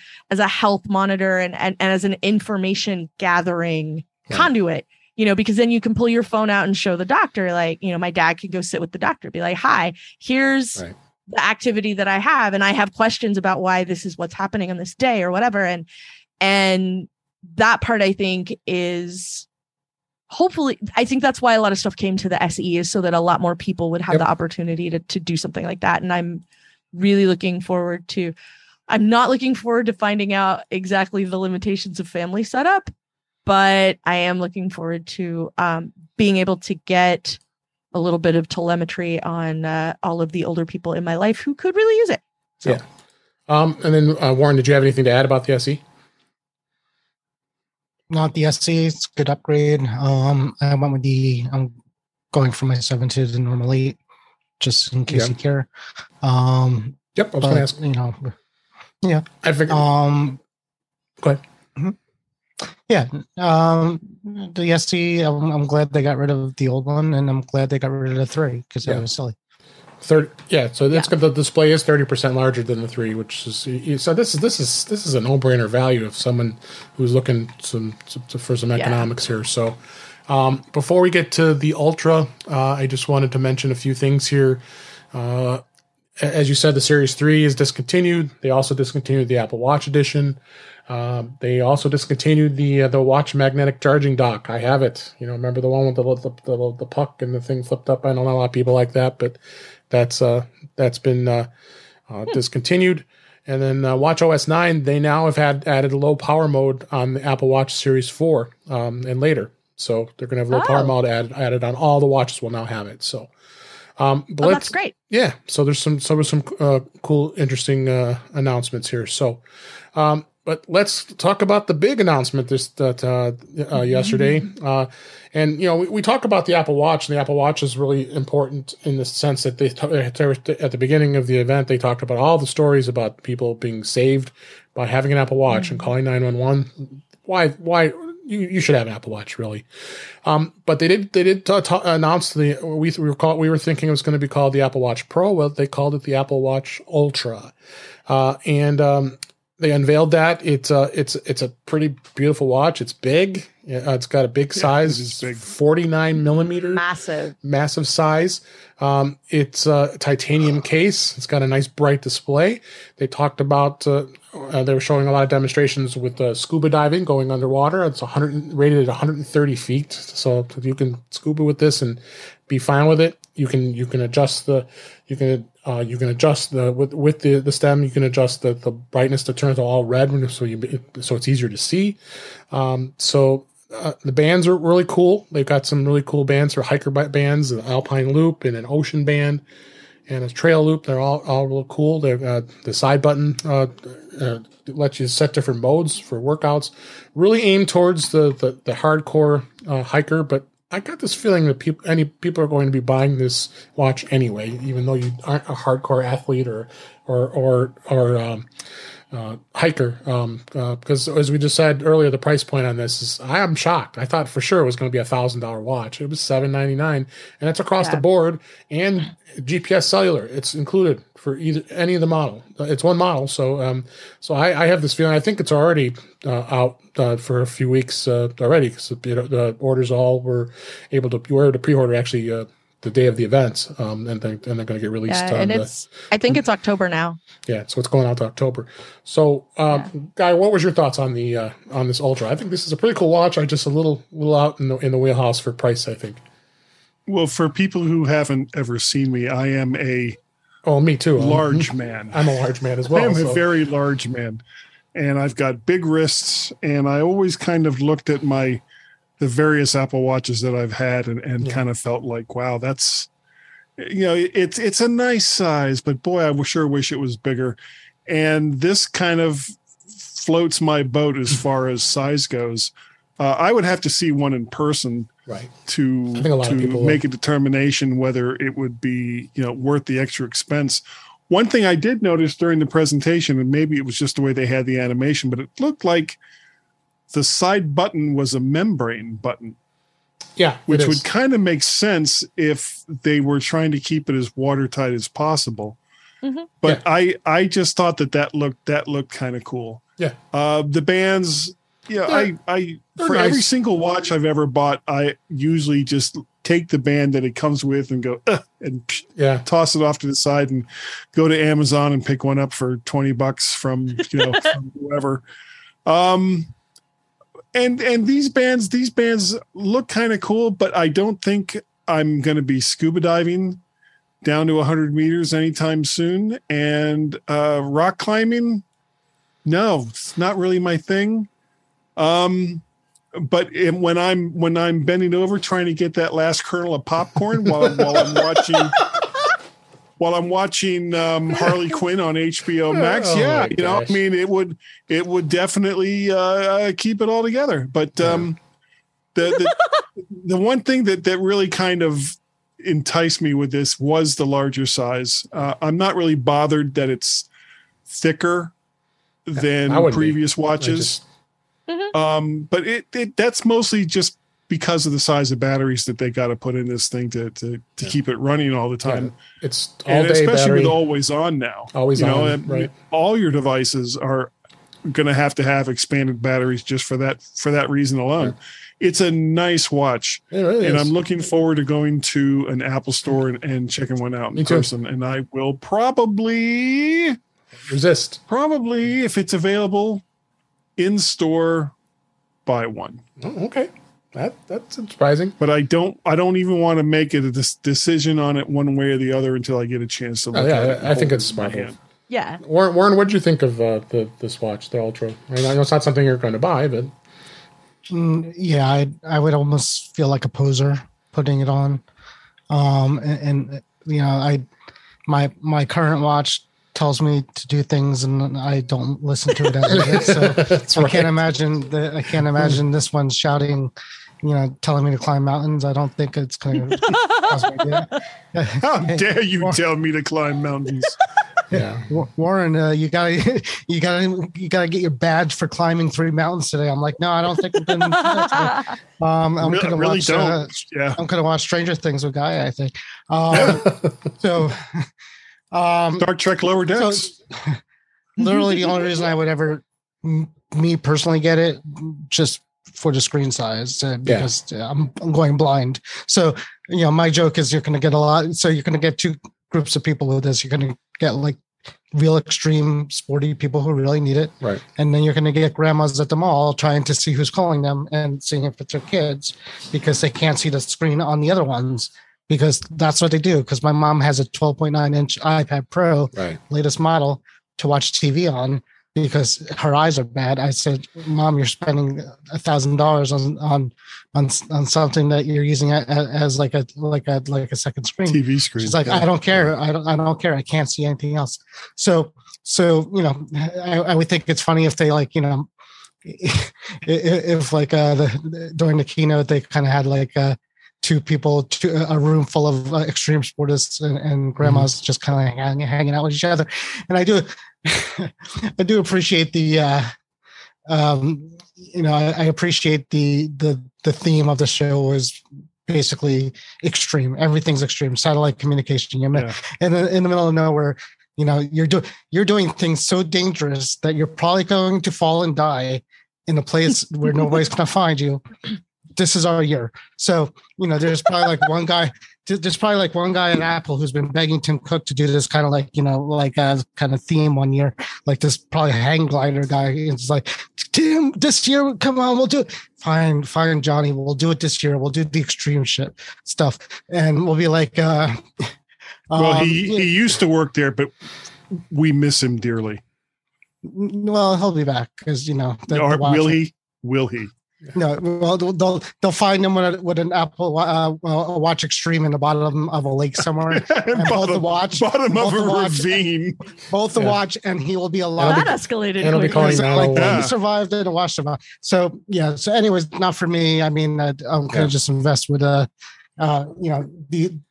health monitor and as an information gathering conduit, because then you can pull your phone out and show the doctor, like, my dad could go sit with the doctor, be like, "Hi, here's the activity that I have, and I have questions about why this is what's happening on this day," or whatever. And that part, I think, is hopefully, I think that's why a lot of stuff came to the SE, is so that a lot more people would have the opportunity to do something like that. And I'm really I'm not looking forward to finding out exactly the limitations of family setup, but I am looking forward to being able to get a little bit of telemetry on all of the older people in my life who could really use it. So. Yeah. And then Warren, did you have anything to add about the SE? Not the SC, it's a good upgrade. I went with I'm going from my 7 to the normal 8, just in case you care. I was going to ask. Yeah. I figured. Go ahead. Mm-hmm. Yeah. The SC, I'm glad they got rid of the old one, and I'm glad they got rid of the 3 because that was silly. So the display is 30% larger than the 3, which is so. This is a no-brainer value if someone who's looking for some economics here. So, before we get to the Ultra, I just wanted to mention a few things here. As you said, the Series 3 is discontinued. They also discontinued the Apple Watch Edition. They also discontinued the watch magnetic charging dock. I have it. Remember the one with the puck and the thing flipped up? I know not a lot of people like that, but that's been discontinued. And then watchOS 9, they now have added a low power mode on the Apple Watch Series 4 and later. So they're going to have low power mode added on all the watches. Will now have it. So, that's great. Yeah. So there's some cool, interesting announcements here. So, but let's talk about the big announcement yesterday. And we talk about the Apple Watch, and the Apple Watch is really important in the sense that at the beginning of the event, they talked about all the stories about people being saved by having an Apple Watch and calling 911. Why you should have an Apple Watch, really. But they did announce we were thinking it was going to be called the Apple Watch Pro. Well, they called it the Apple Watch Ultra, and they unveiled that. It's a pretty beautiful watch. It's big. It's got a big size. It's big. 49 millimeters. Massive size. It's a titanium case. It's got a nice bright display. They talked about, they were showing a lot of demonstrations with scuba diving, going underwater. It's rated at 130 feet. So you can scuba with this and be fine with it. You can adjust the with the stem. You can adjust the brightness to turn to all red, so it's easier to see. So The bands are really cool. They've got some really cool bands for hiker bands, an Alpine Loop and an Ocean band and a Trail Loop. They're all real cool. They've the side button lets you set different modes for workouts. Really aimed towards the hardcore hiker, but I got this feeling that people are going to be buying this watch anyway, even though you aren't a hardcore athlete or hiker. Because as we just said earlier, the price point on this is I am shocked. I thought for sure it was going to be $1,000 watch. It was $799, and that's across the board and GPS cellular. It's included for any of the model. It's one model, so I have this feeling. I think it's already out for a few weeks already because the orders all were able to pre-order actually the day of the events, and they're going to get released. Yeah, and I think it's October now. Yeah, so it's going out to October. So, Guy, what was your thoughts on this Ultra? I think this is a pretty cool watch. I just a little out in the wheelhouse for price, I think. Well, for people who haven't ever seen me, I am me too. Large man. I'm a large man as well. I'm a very large man, and I've got big wrists, and I always kind of looked at the various Apple Watches that I've had and kind of felt like, wow, that's, it's a nice size, but boy, I sure wish it was bigger. And this kind of floats my boat as far as size goes. I would have to see one in person, right, to make a determination whether it would be, worth the extra expense. One thing I did notice during the presentation, and maybe it was just the way they had the animation, but it looked like the side button was a membrane button. Yeah, which would kind of make sense if they were trying to keep it as watertight as possible. Mm-hmm. But I just thought that looked kind of cool. Yeah. The bands, I for nice. Every single watch I've ever bought, I usually just take the band that it comes with and go and toss it off to the side and go to Amazon and pick one up for $20 from from whoever. And these bands look kind of cool, but I don't think I'm going to be scuba diving down to 100 meters anytime soon. And rock climbing, no, it's not really my thing. But when I'm bending over trying to get that last kernel of popcorn while I'm watching Harley Quinn on HBO Max, it would definitely keep it all together. But the one thing that really kind of enticed me with this was the larger size. I'm not really bothered that it's thicker than previous watches. But that's mostly just because of the size of batteries that they got to put in this thing to keep it running all the time. Yeah, it's all day especially battery. With always on now. Always on, right? All your devices are going to have expanded batteries just for that reason alone. Yeah. It's a nice watch, it really is. I'm looking forward to going to an Apple store and checking one out in person. And I will probably if it's available in store, buy one. Oh, okay. That's surprising. But I don't even want to make it a decision on it one way or the other until I get a chance to look at it. I think it's smart. Yeah. Warren, what did you think of this watch, the Ultra? I know it's not something you're going to buy, but I would almost feel like a poser putting it on. My current watch tells me to do things and I don't listen to it as it. So I can't imagine this one shouting, telling me to climb mountains. I don't think it's going to. How dare you tell me to climb mountains? Yeah, Warren, you gotta get your badge for climbing 3 mountains today. I'm like, no, I don't think I'm going to do that. I'm gonna watch Stranger Things with Guy, I think. Star Trek Lower Decks. So, literally, the only reason I would ever, me personally, get it just for the screen size because I'm going blind. So my joke is you're going to get a lot. So you're going to get 2 groups of people with this. You're going to get like real extreme sporty people who really need it, right? And then you're going to get grandmas at the mall trying to see who's calling them and seeing if it's their kids because they can't see the screen on the other ones. Because that's what they do. Because my mom has a 12.9-inch iPad Pro, latest model, to watch TV on. because her eyes are bad. I said, "Mom, you're spending $1,000 on something that you're using as like a second screen, TV screen." She's like, "I don't care. I don't care. I can't see anything else." So I would think it's funny if they if during the keynote they kind of had a room full of extreme sportists and grandmas just kind of hanging out with each other. And I do appreciate the I appreciate the theme of the show was basically extreme. Everything's extreme. Satellite communication. In the middle of nowhere. You're doing things so dangerous that you're probably going to fall and die in a place where nobody's going to find you. This is our year. So, there's probably one guy at Apple who's been begging Tim Cook to do this kind of kind of theme one year, like this probably hang glider guy. It's like, Tim, this year, come on, we'll do it. Fine, Johnny, we'll do it this year. We'll do the extreme shit stuff. And we'll be like, well, he used to work there, but we miss him dearly. Well, he'll be back because will he? Will he? No, well, they'll find him with an Apple Watch Extreme in the bottom of a lake somewhere, and both the watch, bottom of a ravine, both the watch, and he will be alive. That escalated. And it'll be calling he survived it and watched survive. So yeah. So anyways, not for me. I mean, I'm going to just invest with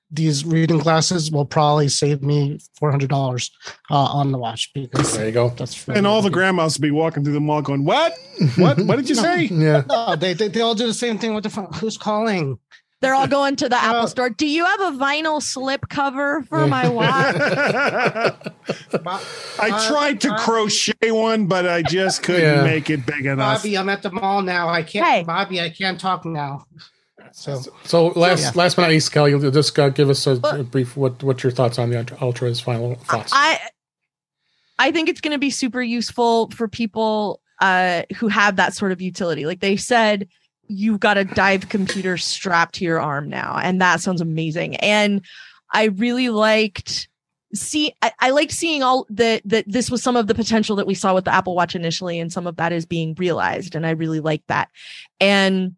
these reading glasses will probably save me $400 on the watch because there you go. And all the grandmas will be walking through the mall going, "What? What did you say?" Yeah. No, they all do the same thing with the phone. Who's calling? They're all going to the Apple store. Do you have a vinyl slip cover for my watch? I tried to crochet one, but I just couldn't make it big enough. Bobby, I'm at the mall now. I can't. Hey. Bobby, I can't talk now. So last but not least, Kelly, you'll just give us a brief what your thoughts on the Ultra's final thoughts. I think it's going to be super useful for people who have that sort of utility. Like they said, you've got a dive computer strapped to your arm now, and that sounds amazing. And I really liked I liked seeing all that this was some of the potential that we saw with the Apple Watch initially, and some of that is being realized, and I really like that. And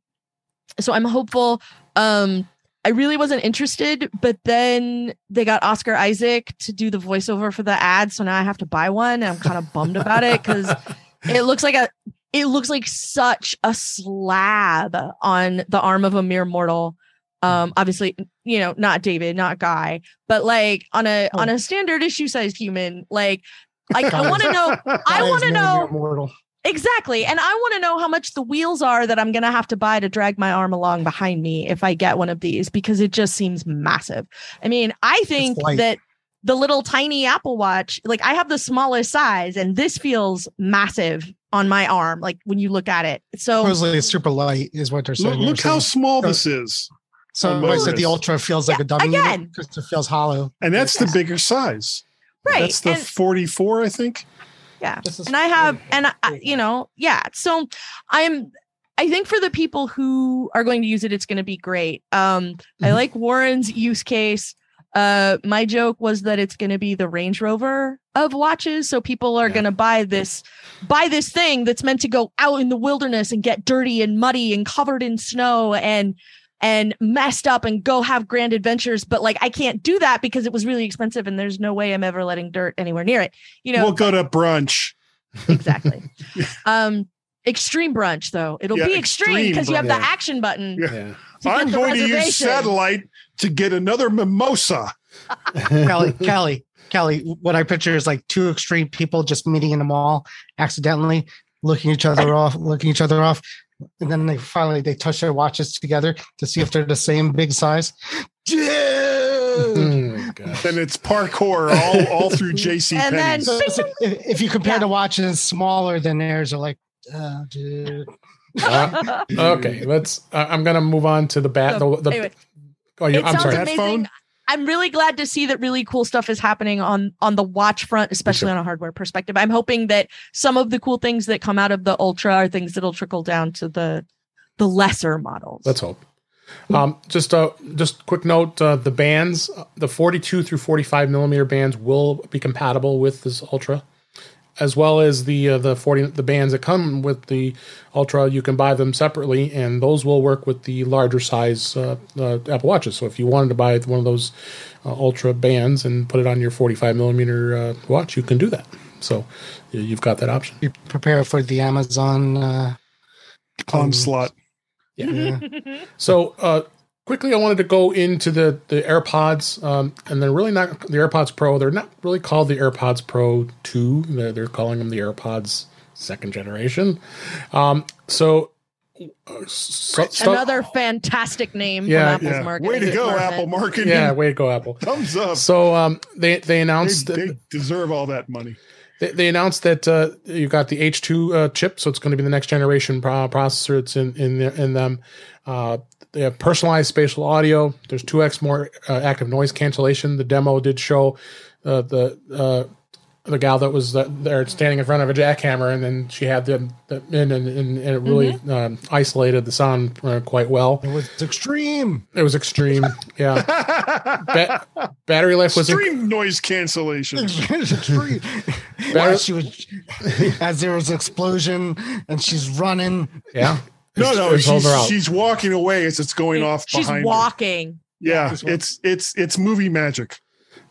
so I'm hopeful. I really wasn't interested, but then they got Oscar Isaac to do the voiceover for the ad. So now I have to buy one. And I'm kind of bummed about it because it looks like such a slab on the arm of a mere mortal. Obviously, not David, not Guy, but like on a standard issue sized human. Like I want to know. Exactly. And I want to know how much the wheels are that I'm going to have to buy to drag my arm along behind me if I get one of these, because it just seems massive. I mean, I think that the little tiny Apple Watch, like I have the smallest size and this feels massive on my arm. Like when you look at it. So supposedly it's super light is what they're saying. Look how small this is. So I said the Ultra feels like a dummy because it feels hollow. And that's the bigger size. Right. That's the 44, I think. Yeah. And I have, so I think for the people who are going to use it, it's going to be great. I like Warren's use case. My joke was that it's going to be the Range Rover of watches. So people are going to buy this thing that's meant to go out in the wilderness and get dirty and muddy and covered in snow and messed up and go have grand adventures. But like, I can't do that because it was really expensive and there's no way I'm ever letting dirt anywhere near it. We'll go to brunch. Exactly. Extreme brunch though. It'll be extreme because you have the action button. Yeah. I'm going to use satellite to get another mimosa. Kelly, what I picture is like two extreme people just meeting in the mall, accidentally looking each other off. And then they touch their watches together to see if they're the same big size. Dude! Then it's parkour all through JCPenney's. So if you compare the watches smaller than theirs, are like, oh, dude. Okay, let's. I'm gonna move on to the bat. Anyway, I'm sorry. Amazing. I'm really glad to see that really cool stuff is happening on the watch front, especially on a hardware perspective. I'm hoping that some of the cool things that come out of the Ultra are things that'll trickle down to the lesser models. Let's hope. Just quick note: the bands, the 42 through 45 millimeter bands, will be compatible with this Ultra. as well as the bands that come with the Ultra. You can buy them separately, and those will work with the larger size Apple Watches. So if you wanted to buy one of those Ultra bands and put it on your 45 millimeter watch, you can do that. So you've got that option. You prepare for the Amazon onslaught. Yeah. So quickly, I wanted to go into the AirPods, and they're really not the AirPods Pro. They're not really called the AirPods Pro 2. They're calling them the AirPods second generation. Another fantastic name from Apple's marketing. Way to go, Apple marketing. Yeah, way to go, Apple. Thumbs up. So they announced they deserve all that money. They announced that you got the H2 chip, so it's going to be the next generation processor. It's in them. They have personalized spatial audio. There's 2x more active noise cancellation. The demo did show the gal that was there standing in front of a jackhammer, and then she had them in, and it really isolated the sound quite well. It was extreme. It was extreme. Yeah. Battery life was extreme noise cancellation. Extreme. She was as there was an explosion, and she's running. Yeah. No, she's walking away as it's going off behind her. She's walking. Yeah, it's movie magic.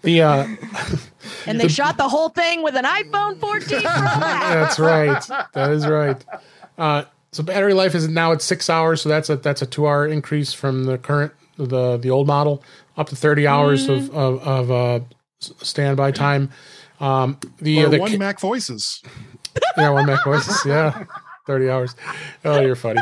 And they shot the whole thing with an iPhone 14 Pro Max. That's right. That is right. So battery life is now at 6 hours. So that's a 2-hour increase from the current the old model, up to 30 hours of standby time. One Mac Voices. Yeah, one Mac Voices. Yeah. 30 hours. Oh, you're funny.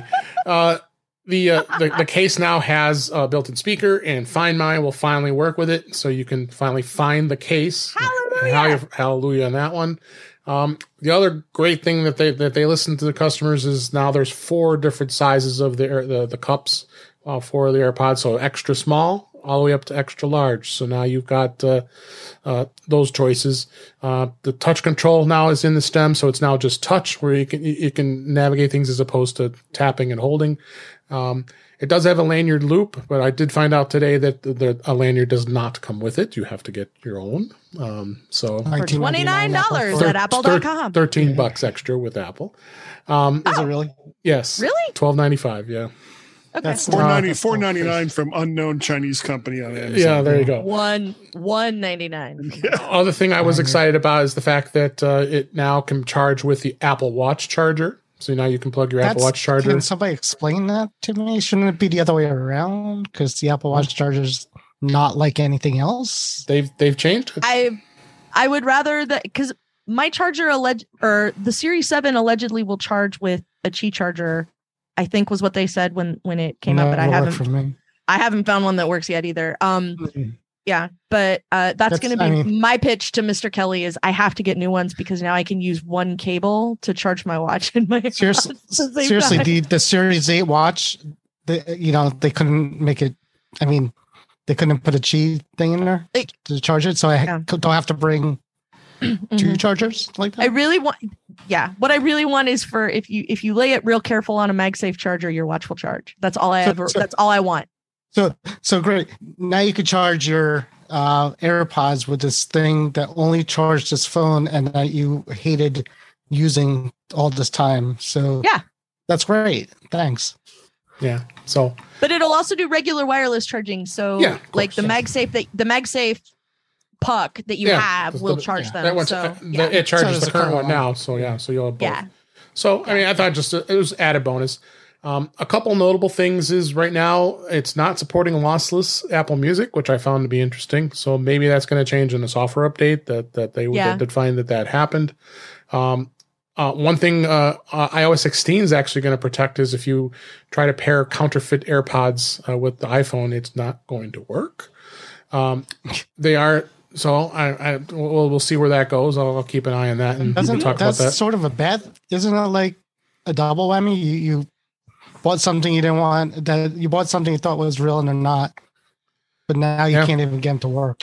The case now has a built-in speaker, and Find My will finally work with it, so you can finally find the case. Hallelujah! Hallelujah on that one. The other great thing that they listen to the customers is now there's 4 different sizes of the cups for the AirPods, so extra small all the way up to extra large. So now you've got those choices. The touch control now is in the stem, so it's now just touch where you can navigate things as opposed to tapping and holding. It does have a lanyard loop, but I did find out today that a lanyard does not come with it. You have to get your own. So for $29 at Apple.com. $13 extra with Apple. Is it really? Yes. Really? $12.95. Yeah. Okay. That's $4.99 from unknown Chinese company on Amazon. Yeah, there you go. $1.99. Yeah. Other thing I was excited about is the fact that it now can charge with the Apple Watch charger. So now you can plug your Apple Watch charger. Can somebody explain that to me? Shouldn't it be the other way around? Because the Apple Watch charger is not like anything else. They've changed it. I would rather that, because my charger the Series 7 allegedly will charge with a Qi charger, I think was what they said when it came up, but I haven't found one that works yet either. Yeah, but that's going to be my pitch to Mr. Kelly is I have to get new ones because now I can use one cable to charge my watch and my seriously the Series 8 watch, they couldn't make it. I mean, they couldn't put a Qi thing in there to charge it, so I don't have to bring 2 chargers like that. What I really want is for if you lay it real careful on a MagSafe charger, your watch will charge. That's all that's all I want. So great. Now you could charge your AirPods with this thing that only charged this phone and that you hated using all this time. So yeah, that's great. Thanks. Yeah. So, but it'll also do regular wireless charging. So like the MagSafe puck that you have will charge them. It charges the current one now. So yeah. So you'll have both. Yeah. So I mean, I thought it was added bonus. A couple notable things is right now it's not supporting lossless Apple Music, which I found to be interesting. So maybe that's going to change in the software update that they did find that happened. One thing iOS 16 is actually going to protect is if you try to pair counterfeit AirPods with the iPhone, it's not going to work. They are. So we'll see where that goes. I'll keep an eye on that and talk about that. That's sort of a bad, isn't it? Like a double whammy. You bought something you didn't want. That you bought something you thought was real and they're not. But now you can't even get them to work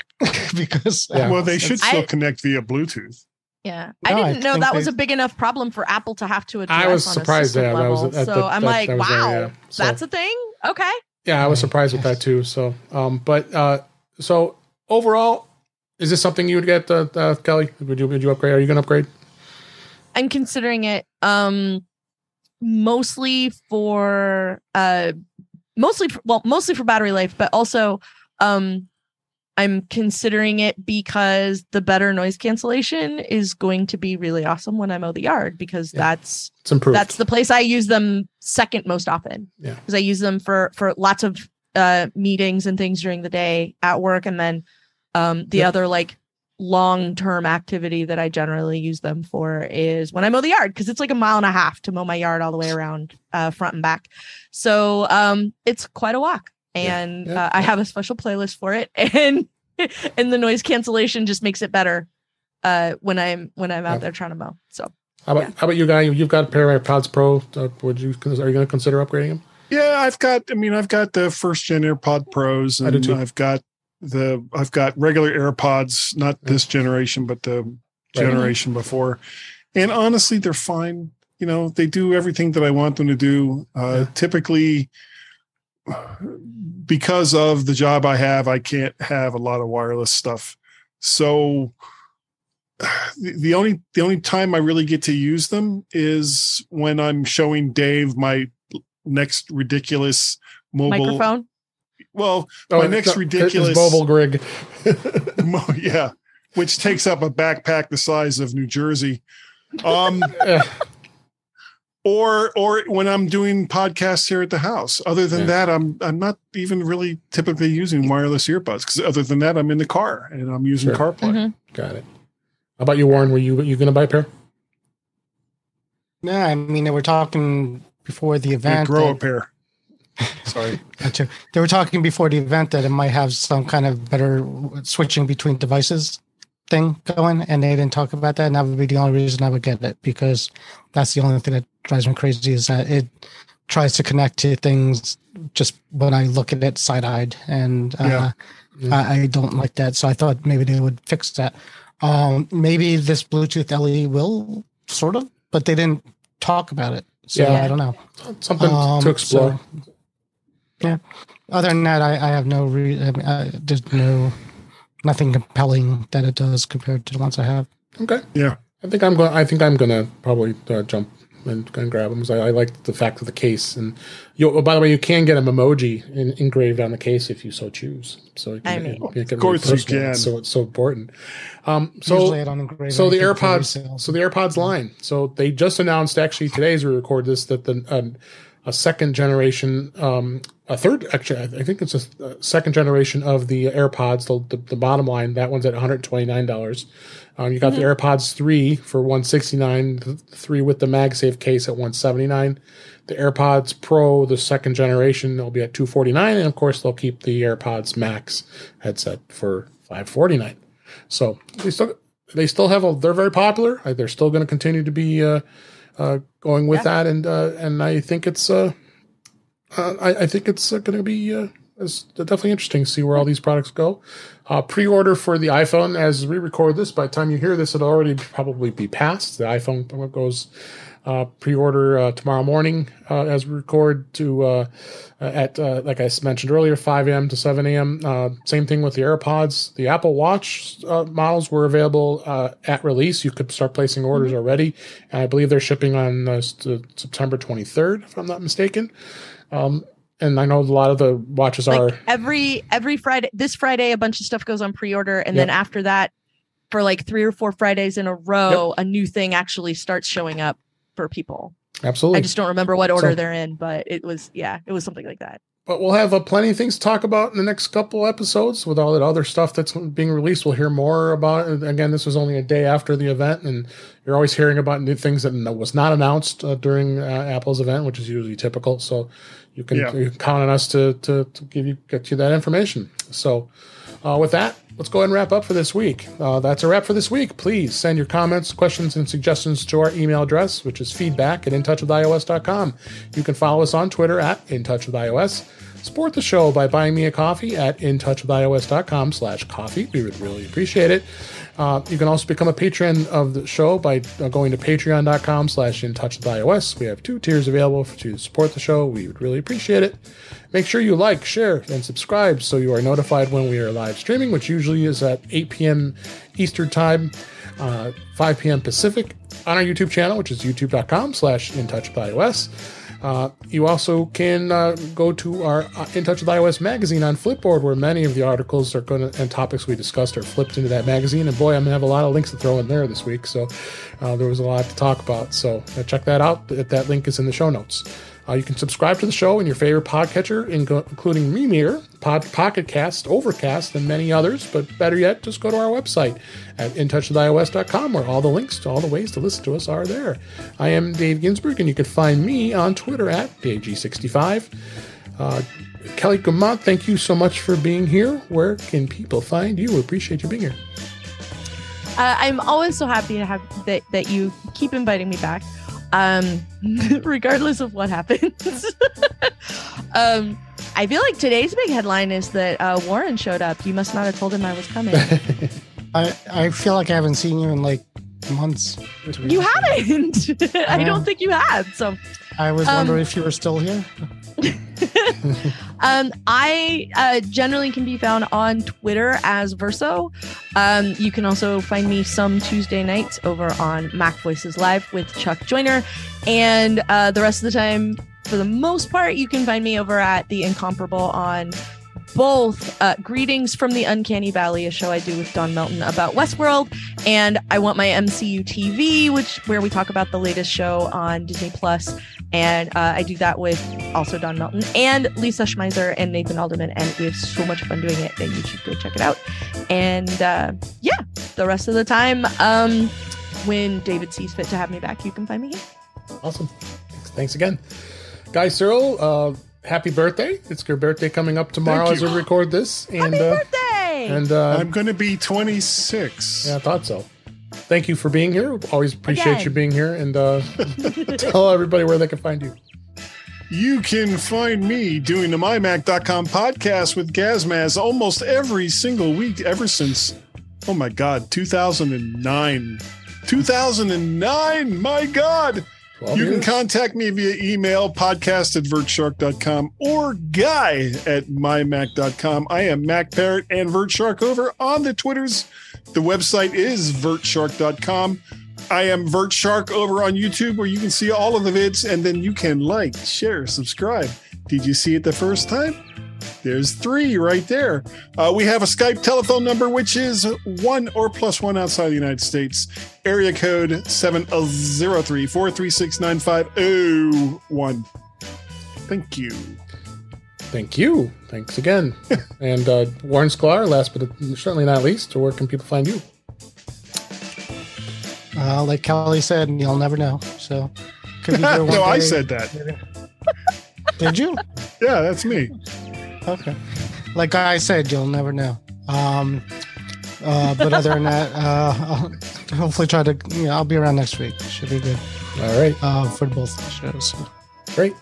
because they should still connect via Bluetooth. Yeah, I didn't know that was a big enough problem for Apple to have to address. I was surprised that I'm like, wow, that's a thing. Okay. Yeah, I was surprised with that too. So, so overall, is this something you would get, Kelly? Would you upgrade? Are you going to upgrade? I'm considering it mostly for battery life, but also I'm considering it because the better noise cancellation is going to be really awesome when I mow the yard, because that's the place I use them second most often. Yeah, because I use them for lots of meetings and things during the day at work, and then the other like long-term activity that I generally use them for is when I mow the yard, because it's like 1.5 miles to mow my yard all the way around front and back. So it's quite a walk. And I have a special playlist for it, and the noise cancellation just makes it better when I'm out there trying to mow. So how about you, Guy? You've got a pair of AirPods Pro. Are you going to consider upgrading them? Yeah, I've got the first gen AirPod Pros, and I do too. I've got regular AirPods, not this generation, but the generation before. And honestly, they're fine. They do everything that I want them to do. Typically, because of the job I have, I can't have a lot of wireless stuff. So the only time I really get to use them is when I'm showing Dave my next ridiculous mobile microphone. Well, my next ridiculous mobile grig. Yeah, which takes up a backpack the size of New Jersey. Or when I'm doing podcasts here at the house. Other than that, I'm not even really typically using wireless earbuds, because other than that, I'm in the car and I'm using CarPlay. Mm-hmm. Got it. How about you, Warren? Were you going to buy a pair? Yeah, I mean, they were talking before the event. Grow a pair. Sorry. Gotcha. They were talking before the event that it might have some kind of better switching between devices thing going, and they didn't talk about that. And that would be the only reason I would get it, because that's the only thing that drives me crazy, is that it tries to connect to things just when I look at it side-eyed, and I don't like that. So I thought maybe they would fix that. Maybe this Bluetooth LE will, sort of, but they didn't talk about it. So I don't know. Something to explore. So, other than that, I have no there's nothing compelling that it does compared to the ones I have. Okay. Yeah. I think I'm going to probably jump and grab them, because I like the fact of the case. And by the way, you can get an emoji engraved on the case if you so choose. So of course you can. So it's so important. Usually I don't engrave the AirPods line. So they just announced, actually today as we record this, that a second generation, I think it's a second generation of the AirPods, the bottom line. That one's at $129. You got the AirPods 3 for $169, the 3 with the MagSafe case at $179. The AirPods Pro, the second generation, they'll be at $249, and of course they'll keep the AirPods Max headset for $549. So they still have they're very popular. They're still going to continue to be going with that, and I think it's going to be it's definitely interesting to see where all these products go. Pre-order for the iPhone, as we record this, by the time you hear this, it'll already probably be past. The iPhone goes pre-order tomorrow morning as we record to at like I mentioned earlier, 5 a.m. to 7 a.m. Same thing with the AirPods. The Apple Watch models were available at release. You could start placing orders already, and I believe they're shipping on September 23rd, if I'm not mistaken. And I know a lot of the watches are every Friday. This Friday, a bunch of stuff goes on pre-order, and then after that, for like 3 or 4 Fridays in a row, a new thing actually starts showing up for people. Absolutely. I just don't remember what order they're in, but it was something like that. But we'll have plenty of things to talk about in the next couple episodes with all that other stuff that's being released. We'll hear more about it. Again, this was only a day after the event, and you're always hearing about new things that was not announced during Apple's event, which is usually typical. So you can count on us to get you that information. So with that, let's go ahead and wrap up for this week. That's a wrap for this week. Please send your comments, questions, and suggestions to our email address, which is feedback@intouchwithios.com. You can follow us on Twitter @intouchwithios. Support the show by buying me a coffee at intouchwithios.com/coffee. We would really appreciate it. You can also become a patron of the show by going to patreon.com/intouchwithios. We have 2 tiers available to support the show. We would really appreciate it. Make sure you like, share, and subscribe so you are notified when we are live streaming, which usually is at 8 p.m. Eastern Time, 5 p.m. Pacific. on our YouTube channel, which is youtube.com/intouchwithios. You also can go to our In Touch with iOS magazine on Flipboard, where many of the articles and topics we discussed are flipped into that magazine. And boy, I'm going to have a lot of links to throw in there this week. So there was a lot to talk about. So check that out. That link is in the show notes. You can subscribe to the show in your favorite podcatcher, including Remir, Pocket Cast, Overcast, and many others. But better yet, just go to our website at intouchwithios.com, where all the links to all the ways to listen to us are there. I am Dave Ginsburg, and you can find me on Twitter at DaveG65. Kelly Guimont, thank you so much for being here. Where can people find you? We appreciate you being here. I'm always so happy to have that you keep inviting me back. Regardless of what happens. I feel like today's big headline is that Warren showed up. You must not have told him I was coming. I feel like I haven't seen you in like months. You haven't. I don't think you had. So I was wondering if you were still here. I generally can be found on Twitter as Verso. You can also find me some Tuesday nights over on Mac Voices Live with Chuck Joyner. And the rest of the time, for the most part, you can find me over at The Incomparable on both Greetings from the Uncanny Valley, a show I do with Don Melton about Westworld, and I Want My MCU TV, where we talk about the latest show on Disney Plus. And I do that with also Don Melton and Lisa Schmeiser and Nathan Alderman, and we have so much fun doing it, and you should go check it out. And the rest of the time, when David sees fit to have me back, you can find me here. Awesome. Thanks again. Guy Serle, happy birthday. It's your birthday coming up tomorrow as we record this. And, happy birthday! And I'm going to be 26. Yeah, I thought so. Thank you for being here. Always appreciate you being here. And tell everybody where they can find you. You can find me doing the mymac.com podcast with Gazmaz almost every single week ever since, oh my God, 2009. 2009, my God. You can contact me via email, podcast@vertshark.com, or guy@mymac.com. I am Mac Parrot and VertShark over on the Twitters. The website is vertshark.com. I am VertShark over on YouTube, where you can see all of the vids, and then you can like, share, subscribe. Did you see it the first time? There's 3 right there. We have a Skype telephone number, which is 1 or +1 outside the United States. Area code 703-436-9501. Thank you. Thank you. Thanks again. And Warren Sklar, last but certainly not least, where can people find you? Like Kelly said, you'll never know. So, could be here one No, day. I said that. Did you? Yeah, that's me. Okay. Like I said, you'll never know. But other than that, I'll hopefully try to. I'll be around next week. Should be good. All right. For both shows. Great.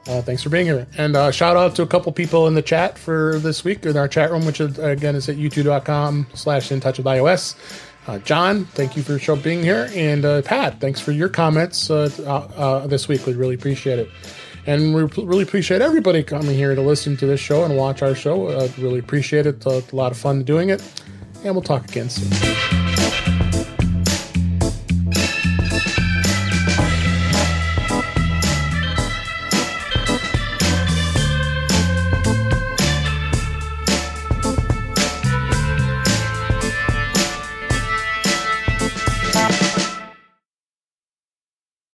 Thanks for being here. And shout out to a couple people in the chat for this week in our chat room, which is, again is at youtube.com/intouchwithios. John, thank you for being here. And Pat, thanks for your comments this week. We really appreciate it. And we really appreciate everybody coming here to listen to this show and watch our show. Really appreciate it. A lot of fun doing it. And we'll talk again soon.